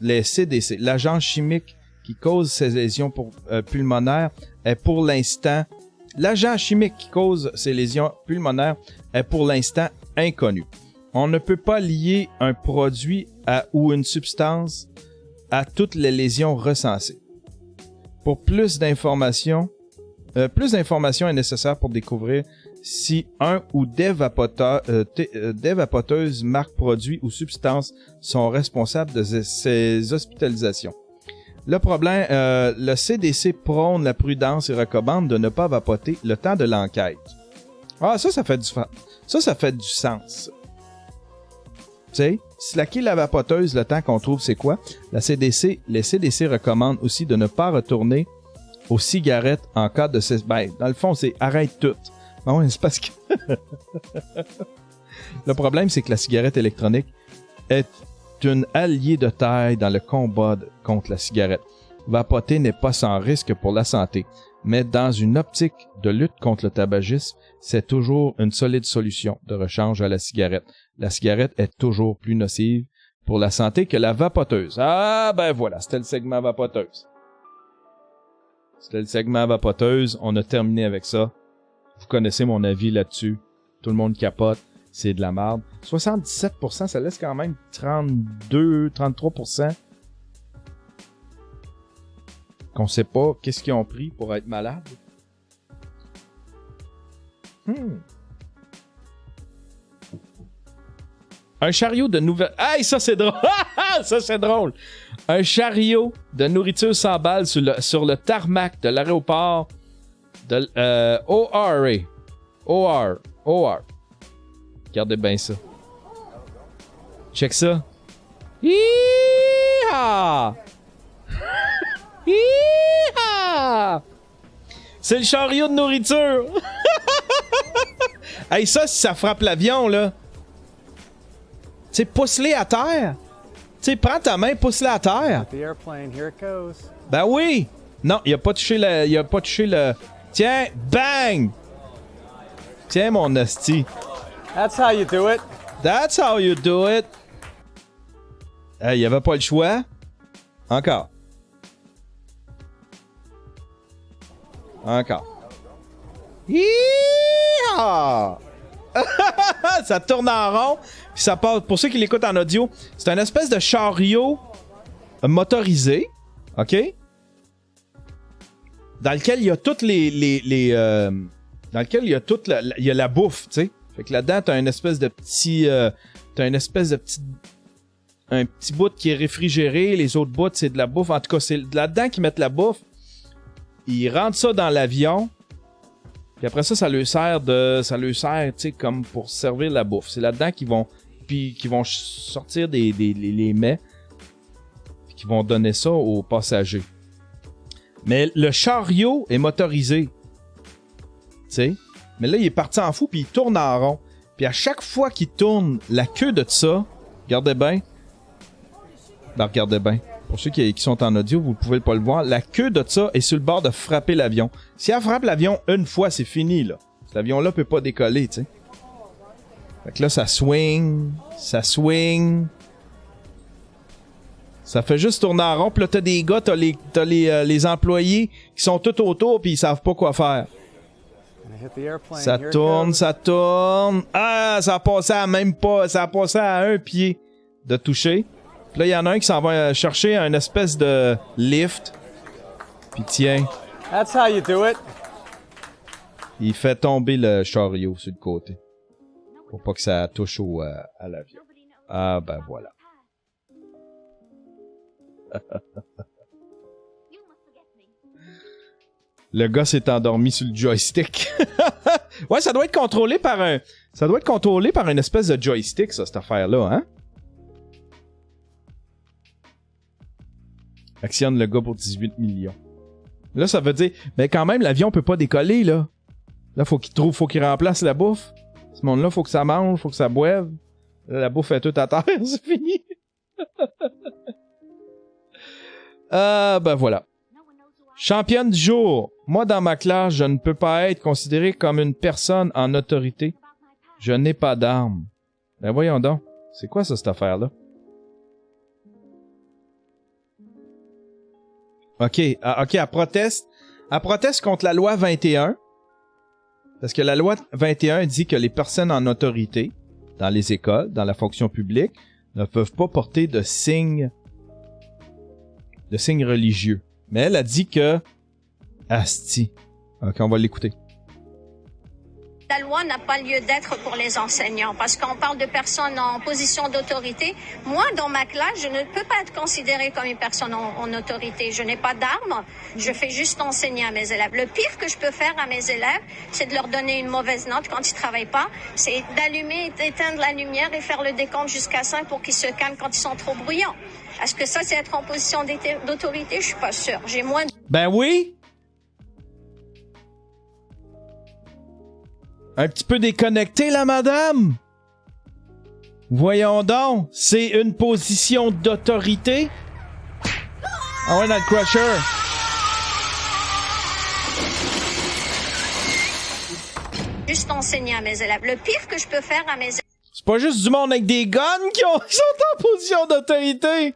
les CDC. L'agent chimique qui cause ces lésions pulmonaires est pour l'instant... L'agent chimique qui cause ces lésions pulmonaires est pour l'instant inconnu. On ne peut pas lier un produit ou une substance à toutes les lésions recensées. Pour plus d'informations est nécessaire pour découvrir si un ou des vapoteuses, marques, produits ou substances sont responsables de ces hospitalisations. Le problème, le CDC prône la prudence et recommande de ne pas vapoter le temps de l'enquête. Ah, ça fait du sens. Tu sais, slacker la vapoteuse le temps qu'on trouve c'est quoi. Les CDC recommandent aussi de ne pas retourner aux cigarettes en cas de... dans le fond, c'est arrête tout. Non, c'est parce que... Le problème, c'est que la cigarette électronique est une alliée de taille dans le combat contre la cigarette. Vapoter n'est pas sans risque pour la santé, mais dans une optique de lutte contre le tabagisme, c'est toujours une solide solution de rechange à la cigarette. La cigarette est toujours plus nocive pour la santé que la vapoteuse. Ah, ben voilà, c'était le segment vapoteuse. On a terminé avec ça. Vous connaissez mon avis là-dessus. Tout le monde capote. C'est de la merde. 77%, ça laisse quand même 33% qu'on sait pas qu'est-ce qu'ils ont pris pour être malade. Un chariot de nouvelles... Hey, ça c'est drôle! Ça c'est drôle! Un chariot de nourriture s'emballe sur le tarmac de l'aéroport de OR. Regardez bien ça. Check ça. Hi-ha! Hi-ha! C'est le chariot de nourriture! Hey, ça, si ça frappe l'avion, là... Tu sais, pousse-les à terre. Tu sais, prends ta main, pousse-les à terre. Ben oui! Non, il a pas touché le... Tiens, bang! Tiens, mon hostie. That's how you do it. That's how you do it. Il y avait pas le choix. Encore. Yeehaw! Ça tourne en rond. Puis ça part. Pour ceux qui l'écoutent en audio, c'est une espèce de chariot motorisé. OK? Dans lequel il y a toutes dans lequel il y a il y a la bouffe, tu sais. Fait que là-dedans, t'as une espèce de petit... un petit bout qui est réfrigéré. Les autres bouts, c'est de la bouffe. En tout cas, c'est là-dedans qu'ils mettent la bouffe. Ils rentrent ça dans l'avion. Puis après ça, ça leur sert, tu sais, comme pour servir la bouffe. C'est là-dedans qu'ils vont sortir les mets, puis qu'ils vont donner ça aux passagers. Mais le chariot est motorisé. Tu sais. Mais là, il est parti en fou, puis il tourne en rond. Puis à chaque fois qu'il tourne, la queue de ça, regardez bien. Ben, regardez bien. Pour ceux qui sont en audio, vous pouvez pas le voir. La queue de ça est sur le bord de frapper l'avion. Si elle frappe l'avion une fois, c'est fini, là. Cet avion-là peut pas décoller, tu sais. Fait que là, ça swing. Ça fait juste tourner en rond. Puis là, t'as des gars, t'as les employés qui sont tout autour, puis ils savent pas quoi faire. Ça tourne. Ah, ça a passé à un pied de toucher. Puis là, il y en a un qui s'en va chercher un espèce de lift. Puis tiens. That's how you do it. Il fait tomber le chariot sur le côté. Pour pas que ça touche à l'avion. Ah, ben voilà. Le gars s'est endormi sur le joystick. Ouais, ça doit être contrôlé par une espèce de joystick, ça, cette affaire-là, hein? Actionne le gars pour 18 millions. Là, ça veut dire, mais quand même, l'avion peut pas décoller, là. Là, faut qu'il remplace la bouffe. Ce monde-là, faut que ça mange, faut que ça boive. Là, la bouffe est toute à terre, c'est fini. Ben voilà. Championne du jour. Moi, dans ma classe, je ne peux pas être considéré comme une personne en autorité. Je n'ai pas d'armes. Ben voyons donc. C'est quoi ça, cette affaire-là? OK, elle proteste. Elle proteste contre la loi 21. Parce que la loi 21 dit que les personnes en autorité, dans les écoles, dans la fonction publique, ne peuvent pas porter de signes religieux. Mais elle a dit que... Asti. OK, on va l'écouter. La loi n'a pas lieu d'être pour les enseignants parce qu'on parle de personnes en position d'autorité. Moi, dans ma classe, je ne peux pas être considérée comme une personne en autorité. Je n'ai pas d'armes. Je fais juste enseigner à mes élèves. Le pire que je peux faire à mes élèves, c'est de leur donner une mauvaise note quand ils travaillent pas. C'est d'allumer, d'éteindre la lumière et faire le décompte jusqu'à 5 pour qu'ils se calment quand ils sont trop bruyants. Est-ce que ça, c'est être en position d'autorité? Je suis pas sûre. J'ai moins... Ben oui! Un petit peu déconnecté, la madame? Voyons donc, c'est une position d'autorité? Ah ouais, dans le crusher. Juste enseigner à mes élèves. Le pire que je peux faire à mes élèves... C'est pas juste du monde avec des guns qui sont en position d'autorité.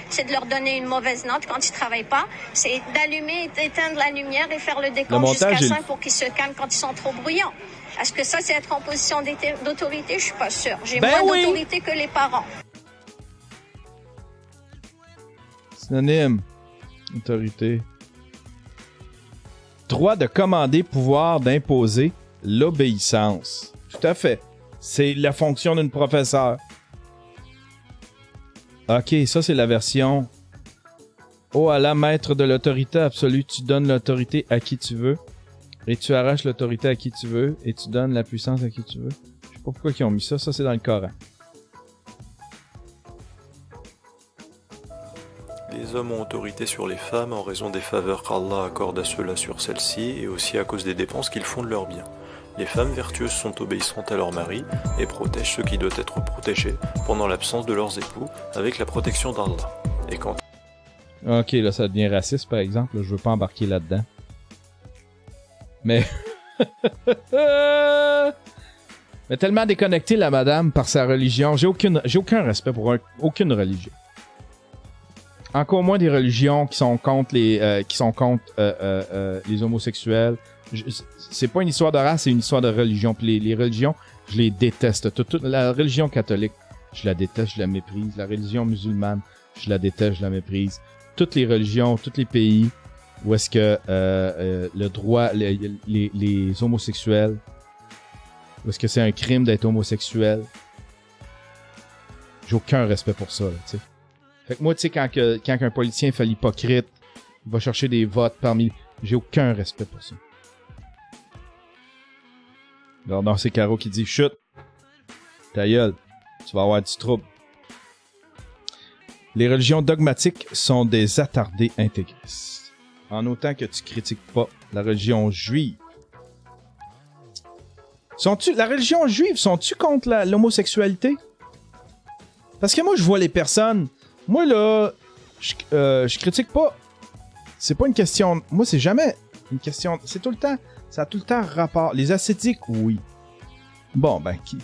C'est de leur donner une mauvaise note quand ils travaillent pas. C'est d'allumer, d'éteindre la lumière et faire le décompte jusqu'à 5 pour qu'ils se calment quand ils sont trop bruyants. Est-ce que ça, c'est être en position d'autorité? Je suis pas sûre. J'ai moins d'autorité que les parents. Synonyme. Autorité. Droit de commander, pouvoir d'imposer, l'obéissance. Tout à fait. C'est la fonction d'une professeure. OK, ça c'est la version. Oh Allah, maître de l'autorité absolue, tu donnes l'autorité à qui tu veux, et tu arraches l'autorité à qui tu veux, et tu donnes la puissance à qui tu veux. Je sais pas pourquoi ils ont mis ça, c'est dans le Coran. Les hommes ont autorité sur les femmes en raison des faveurs qu'Allah accorde à ceux-là sur celles-ci, et aussi à cause des dépenses qu'ils font de leurs biens. Les femmes vertueuses sont obéissantes à leur mari et protègent ceux qui doivent être protégés pendant l'absence de leurs époux avec la protection d'Allah. Et quand... Ok, là ça devient raciste par exemple, là, je veux pas embarquer là-dedans. Mais... Mais tellement déconnectée la madame par sa religion, j'ai aucun respect pour aucune religion. Encore moins des religions qui sont contre les homosexuels. C'est pas une histoire de race, c'est une histoire de religion. Puis les religions, je les déteste. La religion catholique, je la déteste, je la méprise. La religion musulmane, je la déteste, je la méprise. Toutes les religions, tous les pays où est-ce que le droit, les homosexuels, où est-ce que c'est un crime d'être homosexuel, j'ai aucun respect pour ça, tu sais. Fait que moi, tu sais, quand un politicien fait l'hypocrite, il va chercher des votes parmi... J'ai aucun respect pour ça. Non, c'est Caro qui dit « Chut! Ta gueule, tu vas avoir du trouble. » Les religions dogmatiques sont des attardés intégristes. En autant que tu critiques pas la religion juive. La religion juive, sont-tu contre l'homosexualité? Parce que moi, je vois les personnes... Moi, là, je critique pas. C'est pas une question... Moi, c'est jamais une question... C'est tout le temps... Ça a tout le temps rapport. Les ascétiques, oui. Bon, ben, qui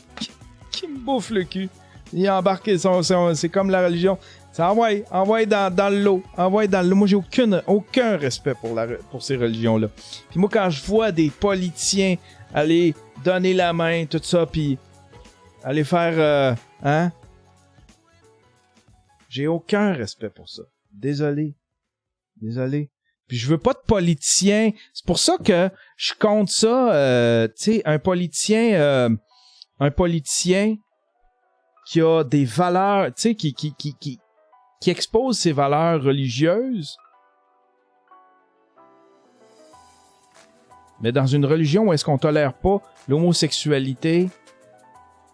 me bouffe le cul? Il est embarqué, c'est comme la religion. C'est envoie dans l'eau. Envoie dans l'eau. Moi, j'ai aucun respect pour ces religions-là. Puis moi, quand je vois des politiciens aller donner la main, tout ça, puis aller faire... J'ai aucun respect pour ça. Désolé. Puis je veux pas de politiciens. C'est pour ça que je compte ça. Tu sais, un politicien qui a des valeurs, tu sais, qui expose ses valeurs religieuses. Mais dans une religion où est-ce qu'on tolère pas l'homosexualité,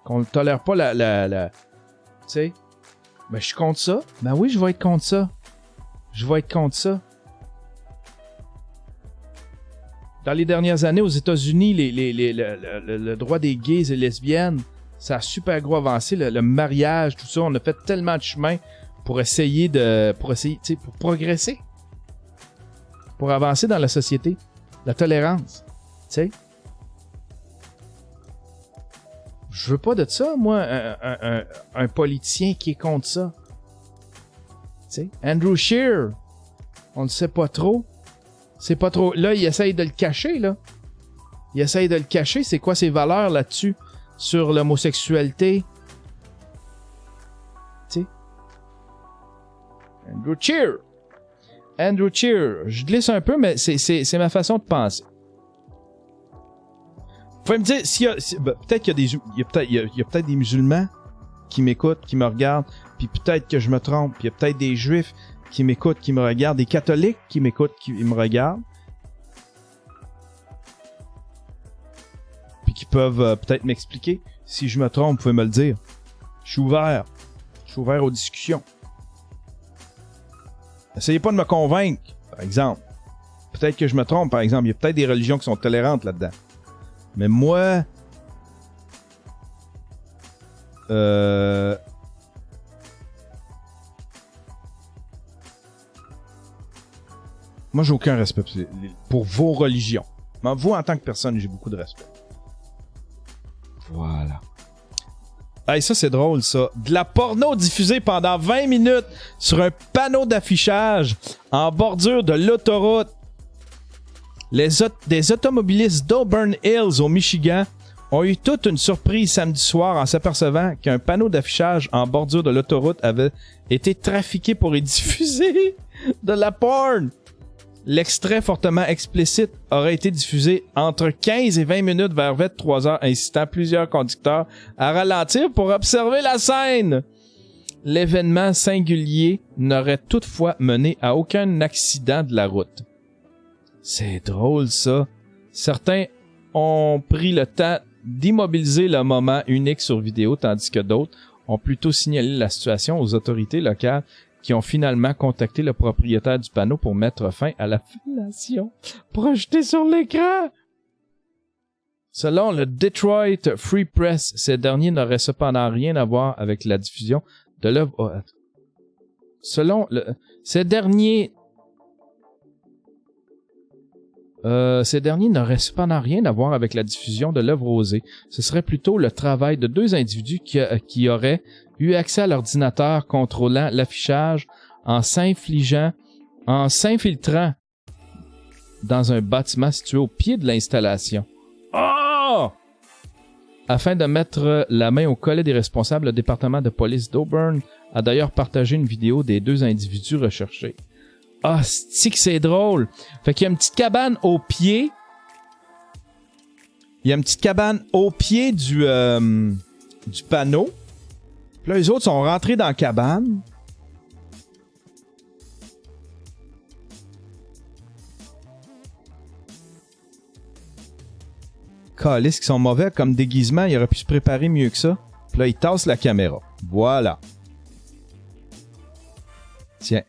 qu'on ne tolère pas tu sais, ben je suis contre ça. Ben oui, je vais être contre ça. Dans les dernières années, aux États-Unis, le droit des gays et lesbiennes, ça a super gros avancé. Le mariage, tout ça, on a fait tellement de chemin pour essayer, tu sais, pour progresser. Pour avancer dans la société. La tolérance. Tu sais. Je veux pas de ça, moi, un politicien qui est contre ça. Tu sais. Andrew Scheer, on ne sait pas trop. C'est pas trop... Là, il essaye de le cacher, là. C'est quoi ses valeurs là-dessus? Sur l'homosexualité? Tu sais? Andrew Scheer. Je glisse un peu, mais c'est ma façon de penser. Vous pouvez me dire, peut-être qu'il y a peut-être des musulmans qui m'écoutent, qui me regardent, puis peut-être que je me trompe, puis il y a peut-être des juifs qui m'écoutent, qui me regardent, des catholiques qui m'écoutent, qui me regardent, puis qui peuvent peut-être m'expliquer. Si je me trompe, vous pouvez me le dire. Je suis ouvert aux discussions. Essayez pas de me convaincre, par exemple. Peut-être que je me trompe, par exemple. Il y a peut-être des religions qui sont tolérantes là-dedans. Mais moi... Moi, j'ai aucun respect pour vos religions. Mais vous, en tant que personne, j'ai beaucoup de respect. Voilà. Hey, ça, c'est drôle, ça. De la porno diffusée pendant 20 minutes sur un panneau d'affichage en bordure de l'autoroute. Des automobilistes d'Auburn Hills, au Michigan, ont eu toute une surprise samedi soir en s'apercevant qu'un panneau d'affichage en bordure de l'autoroute avait été trafiqué pour y diffuser de la porn. L'extrait fortement explicite aurait été diffusé entre 15 et 20 minutes vers 23 heures, incitant plusieurs conducteurs à ralentir pour observer la scène. L'événement singulier n'aurait toutefois mené à aucun accident de la route. C'est drôle, ça. Certains ont pris le temps d'immobiliser le moment unique sur vidéo, tandis que d'autres ont plutôt signalé la situation aux autorités locales qui ont finalement contacté le propriétaire du panneau pour mettre fin à la fellation projetée sur l'écran. Selon le Detroit Free Press, ces derniers n'auraient cependant rien à voir avec la diffusion de l'œuvre... Ces derniers n'auraient cependant rien à voir avec la diffusion de l'œuvre osée. Ce serait plutôt le travail de deux individus qui auraient eu accès à l'ordinateur contrôlant l'affichage en s'infiltrant dans un bâtiment situé au pied de l'installation. Oh! Afin de mettre la main au collet des responsables, le département de police d'Auburn a d'ailleurs partagé une vidéo des deux individus recherchés. Ah, c'est drôle! Fait qu'il y a une petite cabane au pied. Il y a une petite cabane au pied du panneau. Puis là, les autres sont rentrés dans la cabane. Calice qui sont mauvais comme déguisement, il aurait pu se préparer mieux que ça. Puis là, il tasse la caméra. Voilà. Tiens.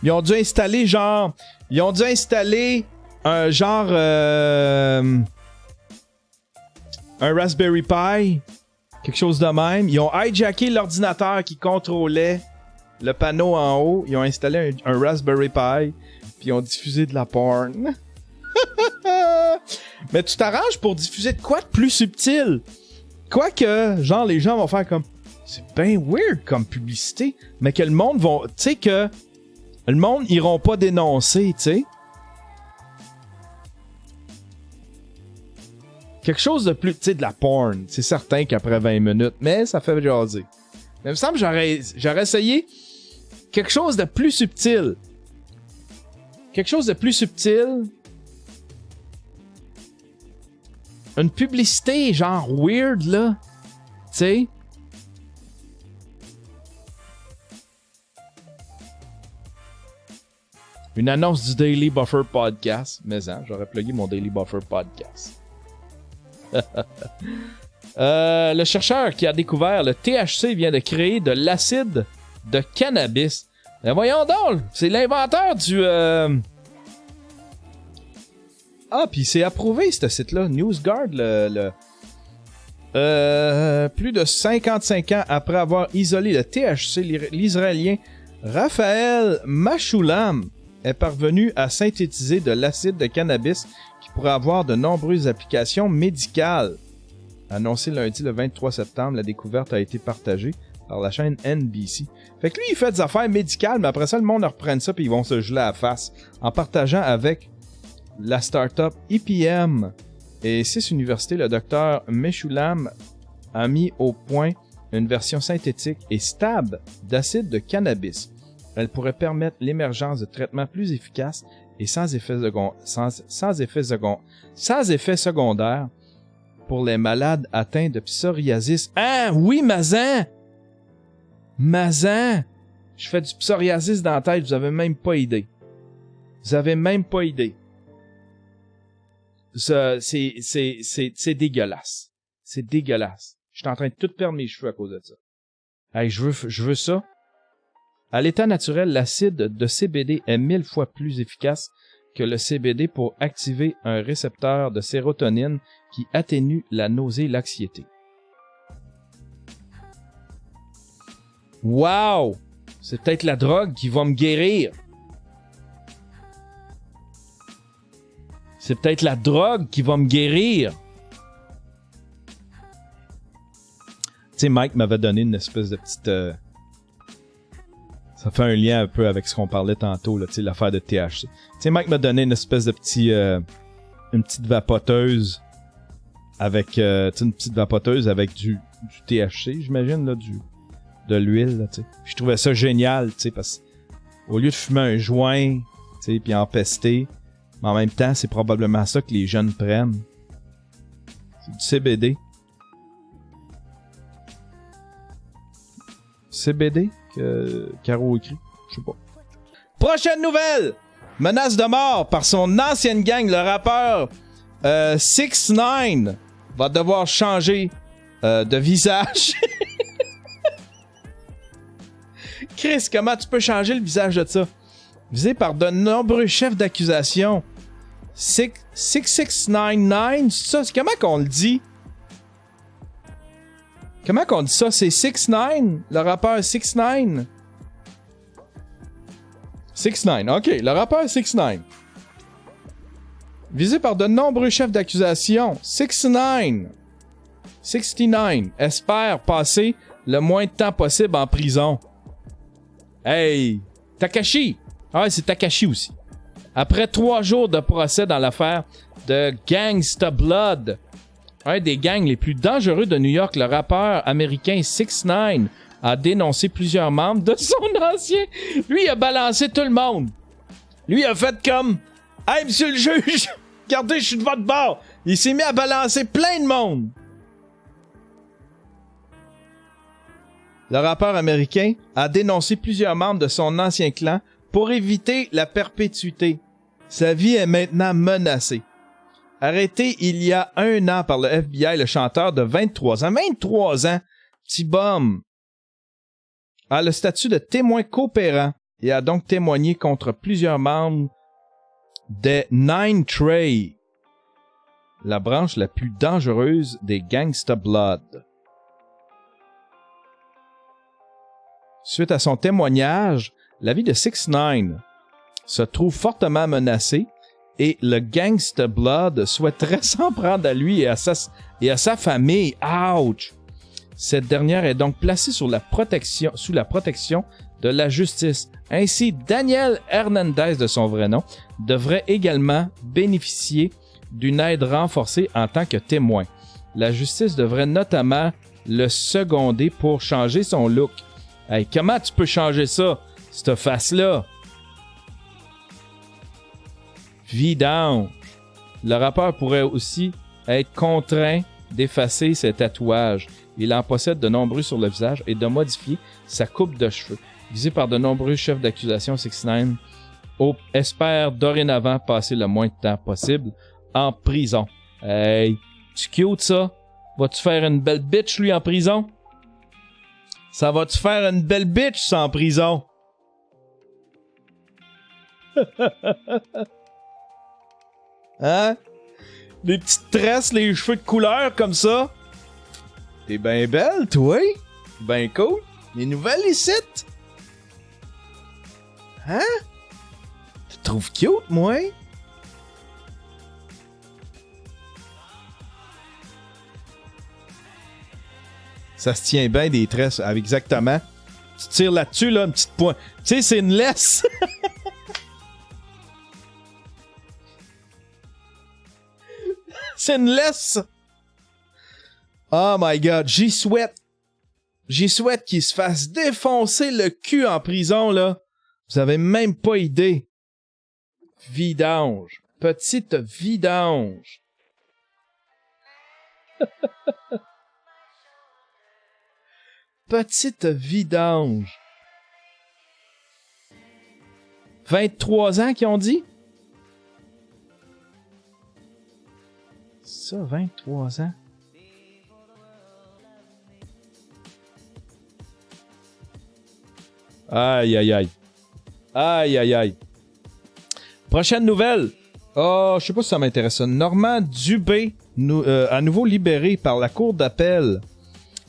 Ils ont dû installer genre... Ils ont dû installer un genre... un Raspberry Pi. Quelque chose de même. Ils ont hijacké l'ordinateur qui contrôlait le panneau en haut. Ils ont installé un Raspberry Pi. Puis ils ont diffusé de la porn. Mais tu t'arranges pour diffuser de quoi de plus subtil? Quoique, genre, les gens vont faire comme... C'est bien weird comme publicité. Mais que le monde vont... Tu sais que... Le monde iront pas dénoncer, tu sais. Quelque chose de plus... Tu sais, de la porn. C'est certain qu'après 20 minutes. Mais ça fait jaser. Mais il me semble que j'aurais essayé quelque chose de plus subtil. Quelque chose de plus subtil. Une publicité genre weird, là. Tu sais. Une annonce du Daily Buffer Podcast. Mais hein, j'aurais plugué mon Daily Buffer Podcast. Le chercheur qui a découvert le THC vient de créer de l'acide de cannabis. Mais voyons donc, c'est l'inventeur du... Ah, puis c'est approuvé, ce site-là. NewsGuard, plus de 55 ans après avoir isolé le THC, l'Israélien Raphaël Mechoulam est parvenu à synthétiser de l'acide de cannabis qui pourrait avoir de nombreuses applications médicales. Annoncé lundi le 23 septembre, la découverte a été partagée par la chaîne NBC. Fait que lui, il fait des affaires médicales, mais après ça, le monde reprenne ça puis ils vont se geler à la face en partageant avec la start-up IPM et 6 universités. Le docteur Mechoulam a mis au point une version synthétique et stable d'acide de cannabis. Elle pourrait permettre l'émergence de traitements plus efficaces et sans effets secondaires pour les malades atteints de psoriasis. Ah oui, Mazan! Mazan! Je fais du psoriasis dans la tête, vous avez même pas idée. Vous avez même pas idée. C'est dégueulasse. C'est dégueulasse. Je suis en train de tout perdre mes cheveux à cause de ça. Hey, je veux ça. À l'état naturel, l'acide de CBD est 1000 fois plus efficace que le CBD pour activer un récepteur de sérotonine qui atténue la nausée et l'anxiété. Wow! C'est peut-être la drogue qui va me guérir. C'est peut-être la drogue qui va me guérir. Tu sais, Mike m'avait donné une espèce de petite... Ça fait un lien un peu avec ce qu'on parlait tantôt, là, tu sais, l'affaire de THC. Tu sais, Mike m'a donné une espèce de petit... une petite vapoteuse avec... tu sais, une petite vapoteuse avec du THC, j'imagine, là, de l'huile, là, tu sais. Je trouvais ça génial, tu sais, parce qu'au lieu de fumer un joint, tu sais, puis en pester, mais en même temps, c'est probablement ça que les jeunes prennent. C'est du CBD. CBD que Caro écrit, je sais pas. Prochaine nouvelle! Menace de mort par son ancienne gang, le rappeur 6ix9ine va devoir changer de visage. Chris, comment tu peux changer le visage de ça? Visé par de nombreux chefs d'accusation. 6ix9ine, c'est ça? Comment qu'on le dit? Comment qu'on dit ça? C'est 6ix9ine, le rappeur 6ix9ine. 6ix9ine, ok, le rappeur 6ix9ine. Visé par de nombreux chefs d'accusation, 6ix9ine espère passer le moins de temps possible en prison. Hey, Takashi! Ah ouais, c'est Takashi aussi. Après 3 jours de procès dans l'affaire de Gangsta Blood, un des gangs les plus dangereux de New York, le rappeur américain 6ix9ine a dénoncé plusieurs membres de son ancien. Lui, il a balancé tout le monde. Lui, il a fait comme « Hey, monsieur le juge, regardez, je suis de votre bord. » Il s'est mis à balancer plein de monde. Le rappeur américain a dénoncé plusieurs membres de son ancien clan pour éviter la perpétuité. Sa vie est maintenant menacée. Arrêté il y a 1 an par le FBI, le chanteur de 23 ans, 23 ans, petit bum, a le statut de témoin coopérant et a donc témoigné contre plusieurs membres des Nine Trey, la branche la plus dangereuse des Gangsta Blood. Suite à son témoignage, la vie de 6ix9ine se trouve fortement menacée et le Gangsta Blood souhaiterait s'en prendre à lui et à sa famille. Ouch! Cette dernière est donc placée sous la protection de la justice. Ainsi, Daniel Hernandez, de son vrai nom, devrait également bénéficier d'une aide renforcée en tant que témoin. La justice devrait notamment le seconder pour changer son look. Hey, comment tu peux changer ça, cette face-là? Vidange. Le rappeur pourrait aussi être contraint d'effacer ses tatouages. Il en possède de nombreux sur le visage et de modifier sa coupe de cheveux. Visé par de nombreux chefs d'accusation, 6ix9ine espère dorénavant passer le moins de temps possible en prison. Hey, tu cute ça? Vas-tu faire une belle bitch lui en prison? Ça va-tu faire une belle bitch ça en prison? Hein? Les petites tresses, les cheveux de couleur comme ça? T'es ben belle, toi? Ben cool. Les nouvelles ici? Hein? Tu te trouves cute, moi? Ça se tient bien des tresses, exactement. Tu tires là-dessus, là, une petite pointe. Tu sais, c'est une laisse. C'est une laisse. Oh my God, j'y souhaite qu'il se fasse défoncer le cul en prison, là. Vous avez même pas idée. Vidange. Petite vidange. Petite vidange. 23 ans qu'ils ont dit? Ça, 23 ans. Aïe, aïe, aïe. Aïe, aïe, aïe. Prochaine nouvelle. Oh, je sais pas si ça m'intéresse. Normand Dubé, à nouveau libéré par la cour d'appel.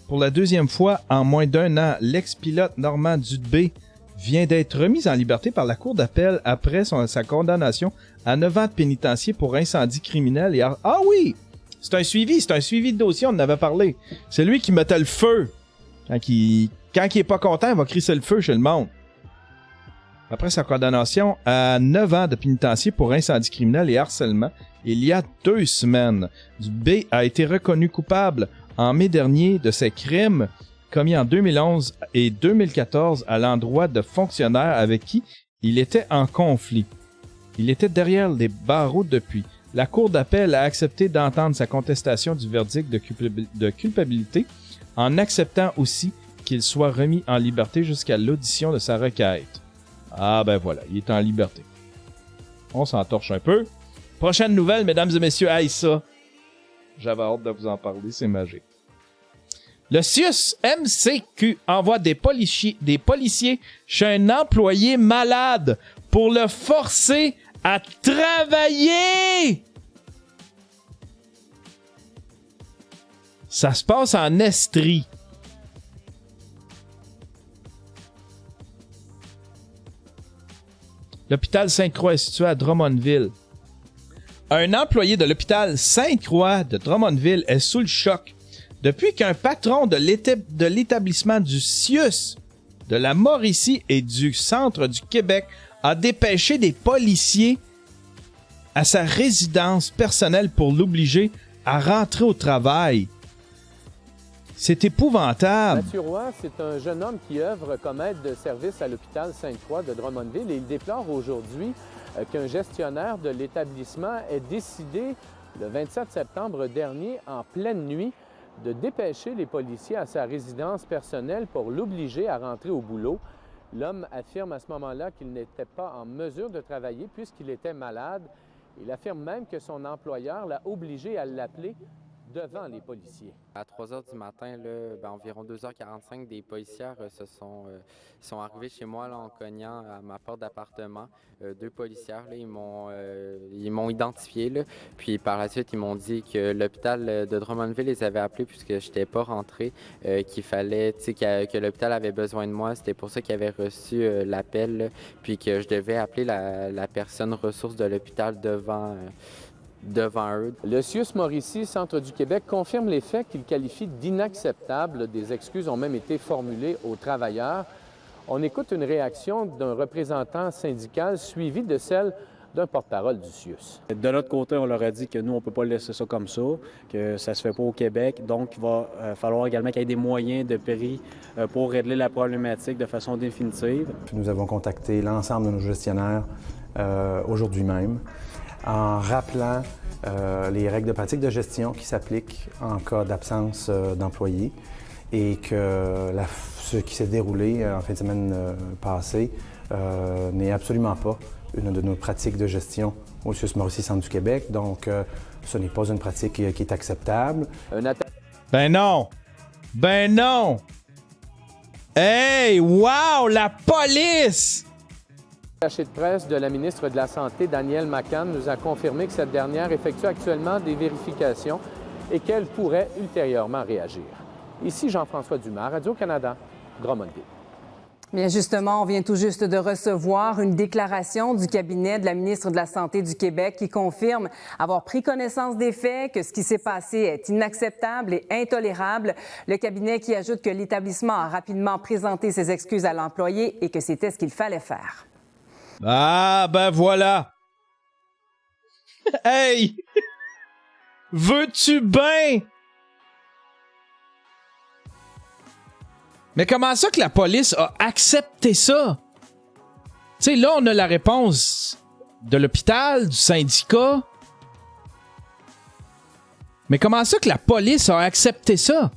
Pour la deuxième fois en moins d'1 an, l'ex-pilote Normand Dubé vient d'être remis en liberté par la cour d'appel après sa condamnation à 9 ans de pénitencier pour incendie criminel. Ah oui! C'est un suivi de dossier, on en avait parlé. C'est lui qui mettait le feu. Quand il est pas content, il va crisser le feu chez le monde. Après sa condamnation à 9 ans de pénitencier pour incendie criminel et harcèlement, il y a 2 semaines, Dubé a été reconnu coupable en mai dernier de ses crimes commis en 2011 et 2014 à l'endroit de fonctionnaires avec qui il était en conflit. Il était derrière les barreaux depuis. La Cour d'appel a accepté d'entendre sa contestation du verdict de culpabilité en acceptant aussi qu'il soit remis en liberté jusqu'à l'audition de sa requête. Ah ben voilà, il est en liberté. On s'entorche un peu. Prochaine nouvelle, mesdames et messieurs, aïe ça. J'avais hâte de vous en parler, c'est magique. Le CIUS MCQ envoie des policiers chez un employé malade pour le forcer à travailler. Ça se passe en Estrie. L'hôpital Sainte-Croix est situé à Drummondville. Un employé de l'hôpital Sainte-Croix de Drummondville est sous le choc depuis qu'un patron de l'établissement du CIUS de la Mauricie et du centre du Québec a dépêché des policiers à sa résidence personnelle pour l'obliger à rentrer au travail. C'est épouvantable. Mathieu Roy, c'est un jeune homme qui œuvre comme aide de service à l'hôpital Sainte-Croix de Drummondville et il déplore aujourd'hui qu'un gestionnaire de l'établissement ait décidé, le 27 septembre dernier, en pleine nuit, de dépêcher les policiers à sa résidence personnelle pour l'obliger à rentrer au boulot. L'homme affirme à ce moment-là qu'il n'était pas en mesure de travailler puisqu'il était malade. Il affirme même que son employeur l'a obligé à l'appeler devant les policiers. À 3 heures du matin, là, environ 2h45, des policières sont arrivées chez moi là, en cognant à ma porte d'appartement. 2 policières, là, ils m'ont identifié. Là, puis par la suite, ils m'ont dit que l'hôpital de Drummondville les avait appelés puisque je n'étais pas rentré, qu'il fallait, que l'hôpital avait besoin de moi. C'était pour ça qu'ils avaient reçu l'appel, là, puis que je devais appeler la personne ressource de l'hôpital devant eux. Le CIUS Mauricie, Centre du Québec, confirme les faits qu'il qualifie d'inacceptables. Des excuses ont même été formulées aux travailleurs. On écoute une réaction d'un représentant syndical suivie de celle d'un porte-parole du CIUS. De notre côté, on leur a dit que nous, on ne peut pas laisser ça comme ça, que ça ne se fait pas au Québec. Donc, il va falloir également qu'il y ait des moyens de prix pour régler la problématique de façon définitive. Nous avons contacté l'ensemble de nos gestionnaires aujourd'hui même, en rappelant les règles de pratique de gestion qui s'appliquent en cas d'absence d'employés et que ce qui s'est déroulé en fin de semaine passée n'est absolument pas une de nos pratiques de gestion au CIUS Mauricie Centre du Québec. Donc, ce n'est pas une pratique qui est acceptable. Ben non! Ben non! Hey! Wow! La police! L'attaché de presse de la ministre de la Santé, Danielle McCann, nous a confirmé que cette dernière effectue actuellement des vérifications et qu'elle pourrait ultérieurement réagir. Ici Jean-François Dumas, Radio-Canada, Drummondville. Bien justement, on vient tout juste de recevoir une déclaration du cabinet de la ministre de la Santé du Québec qui confirme avoir pris connaissance des faits, que ce qui s'est passé est inacceptable et intolérable. Le cabinet qui ajoute que l'établissement a rapidement présenté ses excuses à l'employé et que c'était ce qu'il fallait faire. Ah, ben voilà! Hey! Veux-tu bien? Mais comment ça que la police a accepté ça? Tu sais, là, on a la réponse de l'hôpital, du syndicat. Mais comment ça que la police a accepté ça?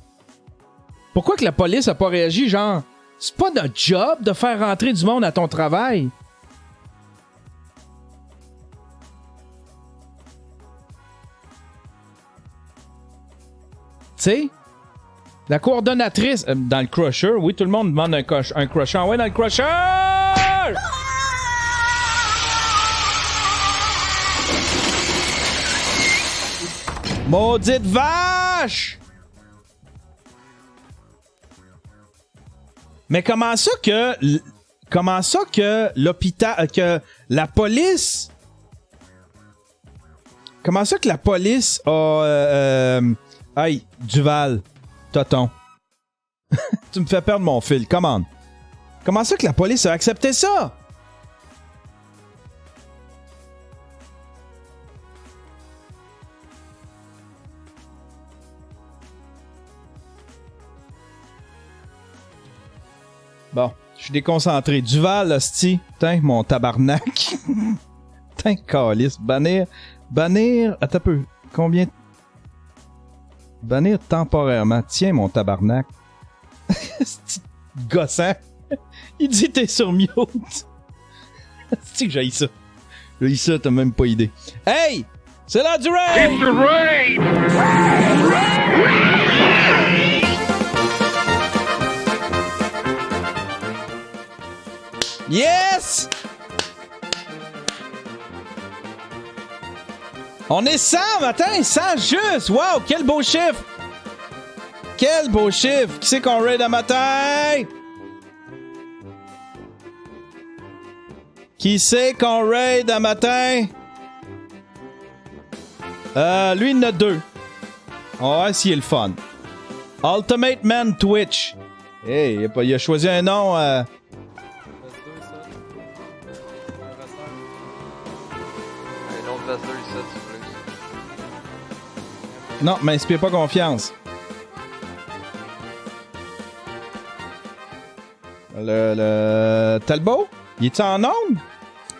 Pourquoi que la police a pas réagi, genre, c'est pas notre job de faire rentrer du monde à ton travail? Tu sais, la coordonnatrice dans le crusher, oui, tout le monde demande un crusher. Ouais, dans le crusher! Maudite vache! Mais comment ça que l'hôpital, que la police, comment ça que la police a hey, Duval, Toton. Tu me fais perdre mon fil, commande. Comment ça que la police a accepté ça? Bon, je suis déconcentré. Duval, hostie. Putain, mon tabarnak. Putain, calice. Bannir. Attends un peu. Combien? Bannir temporairement. Tiens, mon tabarnak. C'est gossant. Il dit t'es sur mute. C'est que j'haïs ça. J'haïs ça, t'as même pas idée. Hey! C'est l'heure du raid! It's the raid! Yes! On est 100 matin, 100 juste! Wow, quel beau chiffre! Quel beau chiffre! Qui c'est qu'on raid à matin? Qui c'est qu'on raid à matin? Lui, il en a 2. On va voir s'il est le fun. Ultimate Man Twitch. Hey, il a choisi un nom... Non, m'inspire pas confiance. Le Talbot? Il est en onde?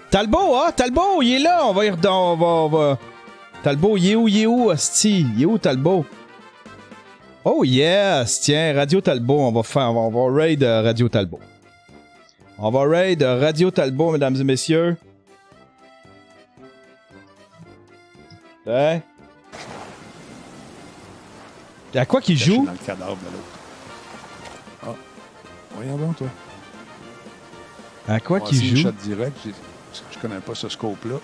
Talbot, Talbot, il est là. On va... Talbot, il est où, hostie? Il est où, Talbot? Oh yes! Tiens, Radio Talbot, on va raid Radio Talbot. On va raid Radio Talbot, mesdames et messieurs. Hein? À quoi qu'il joue? Dans le cadavre de l'autre. Ah. Voyons donc, toi. À quoi qu'il joue? Shot direct. Je connais pas ce scope-là.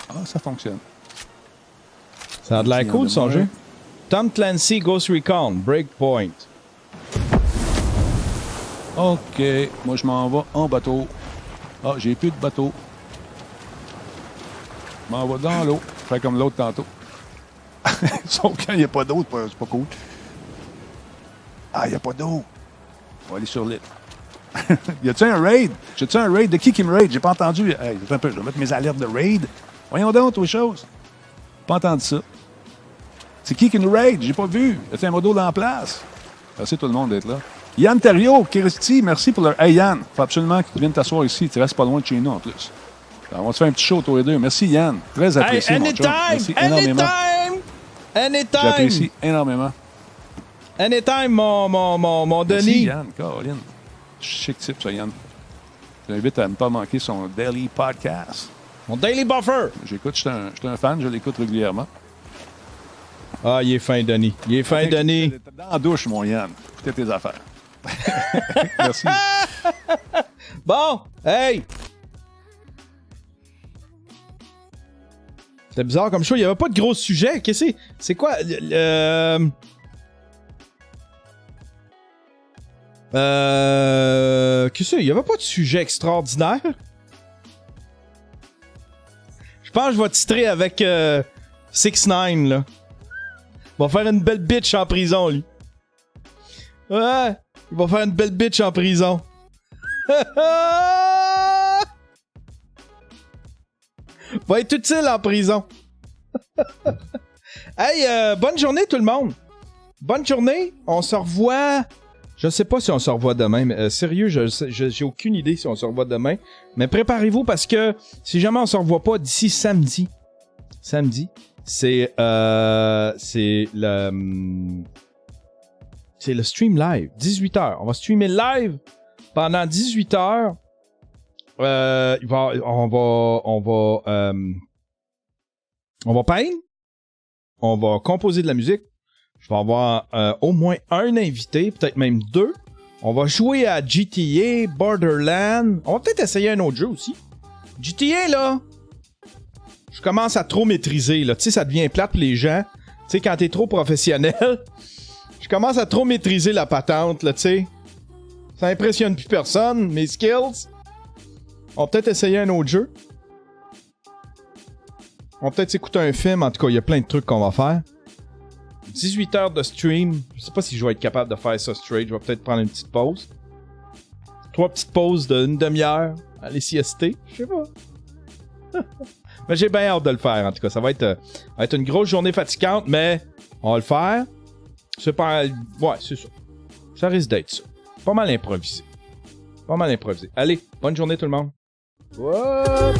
Ah, ça fonctionne. Ça a de l'air cool, son jeu. Tom Clancy Ghost Recon, Breakpoint. OK. Moi, je m'en vais en bateau. Ah, j'ai plus de bateau. Je m'en vais dans l'eau. Faire comme l'autre tantôt. Sauf quand il n'y a pas d'eau, c'est pas cool. Ah, il n'y a pas d'eau. On va aller sur l'île. Y a-tu un raid? J'ai-tu un raid? De qui me raid? J'ai pas entendu. Hey, attends un peu, je vais mettre mes alertes de raid. Voyons donc, toutes les choses. Pas entendu ça. C'est qui nous raid? J'ai pas vu. Y a-tu un modo dans la place? Merci tout le monde d'être là. Yann Thériault, Christy, merci pour leur... Hey Yann, faut absolument que tu viennes t'asseoir ici. Tu restes pas loin de chez nous en plus. Alors, on va te faire un petit show tous les deux. Merci Yann. Très apprécié, hey, mon chum. Merci énormément. Anytime! J'apprécie énormément. Anytime, mon Denis. Merci Yann, Caroline. Chic type, ça, Yann. Je l'invite à ne pas manquer son Daily Podcast. Mon Daily Buffer. J'écoute, je suis un fan, je l'écoute régulièrement. Ah, il est fin, Denis. Il est fin, Denis. T'es dans la douche, mon Yann. Écoutez tes affaires. Merci. Bon, hey! C'était bizarre comme show. Il n'y avait pas de gros sujet. Qu'est-ce que c'est? C'est quoi? Qu'est-ce que c'est? Il n'y avait pas de sujet extraordinaire. Je pense que je vais titrer avec 6ix9ine, là. Il va faire une belle bitch en prison, lui. Ouais, il va faire une belle bitch en prison. Va être utile en prison. Hey, bonne journée tout le monde. Bonne journée. On se revoit. Je sais pas si on se revoit demain, mais sérieux, j'ai aucune idée si on se revoit demain. Mais préparez-vous parce que si jamais on se revoit pas d'ici samedi, c'est le stream live, 18h. On va streamer live pendant 18h. On va peindre. On va composer de la musique. Je vais avoir au moins un invité, peut-être même deux. On va jouer à GTA, Borderlands. On va peut-être essayer un autre jeu aussi. GTA, là, je commence à trop maîtriser, là. Tu sais, ça devient plate pour les gens. Tu sais, quand t'es trop professionnel, je commence à trop maîtriser la patente, là, tu sais. Ça impressionne plus personne, mes skills. On va peut-être essayer un autre jeu. On va peut-être écouter un film. En tout cas, il y a plein de trucs qu'on va faire. 18 heures de stream. Je sais pas si je vais être capable de faire ça straight. Je vais peut-être prendre une petite pause. 3 petites pauses d'une demi-heure. Aller siester. Je sais pas. Mais j'ai bien hâte de le faire, en tout cas. Ça va être une grosse journée fatigante, mais on va le faire. C'est pas... Ouais, c'est ça. Ça risque d'être ça. Pas mal improvisé. Allez, bonne journée tout le monde. What?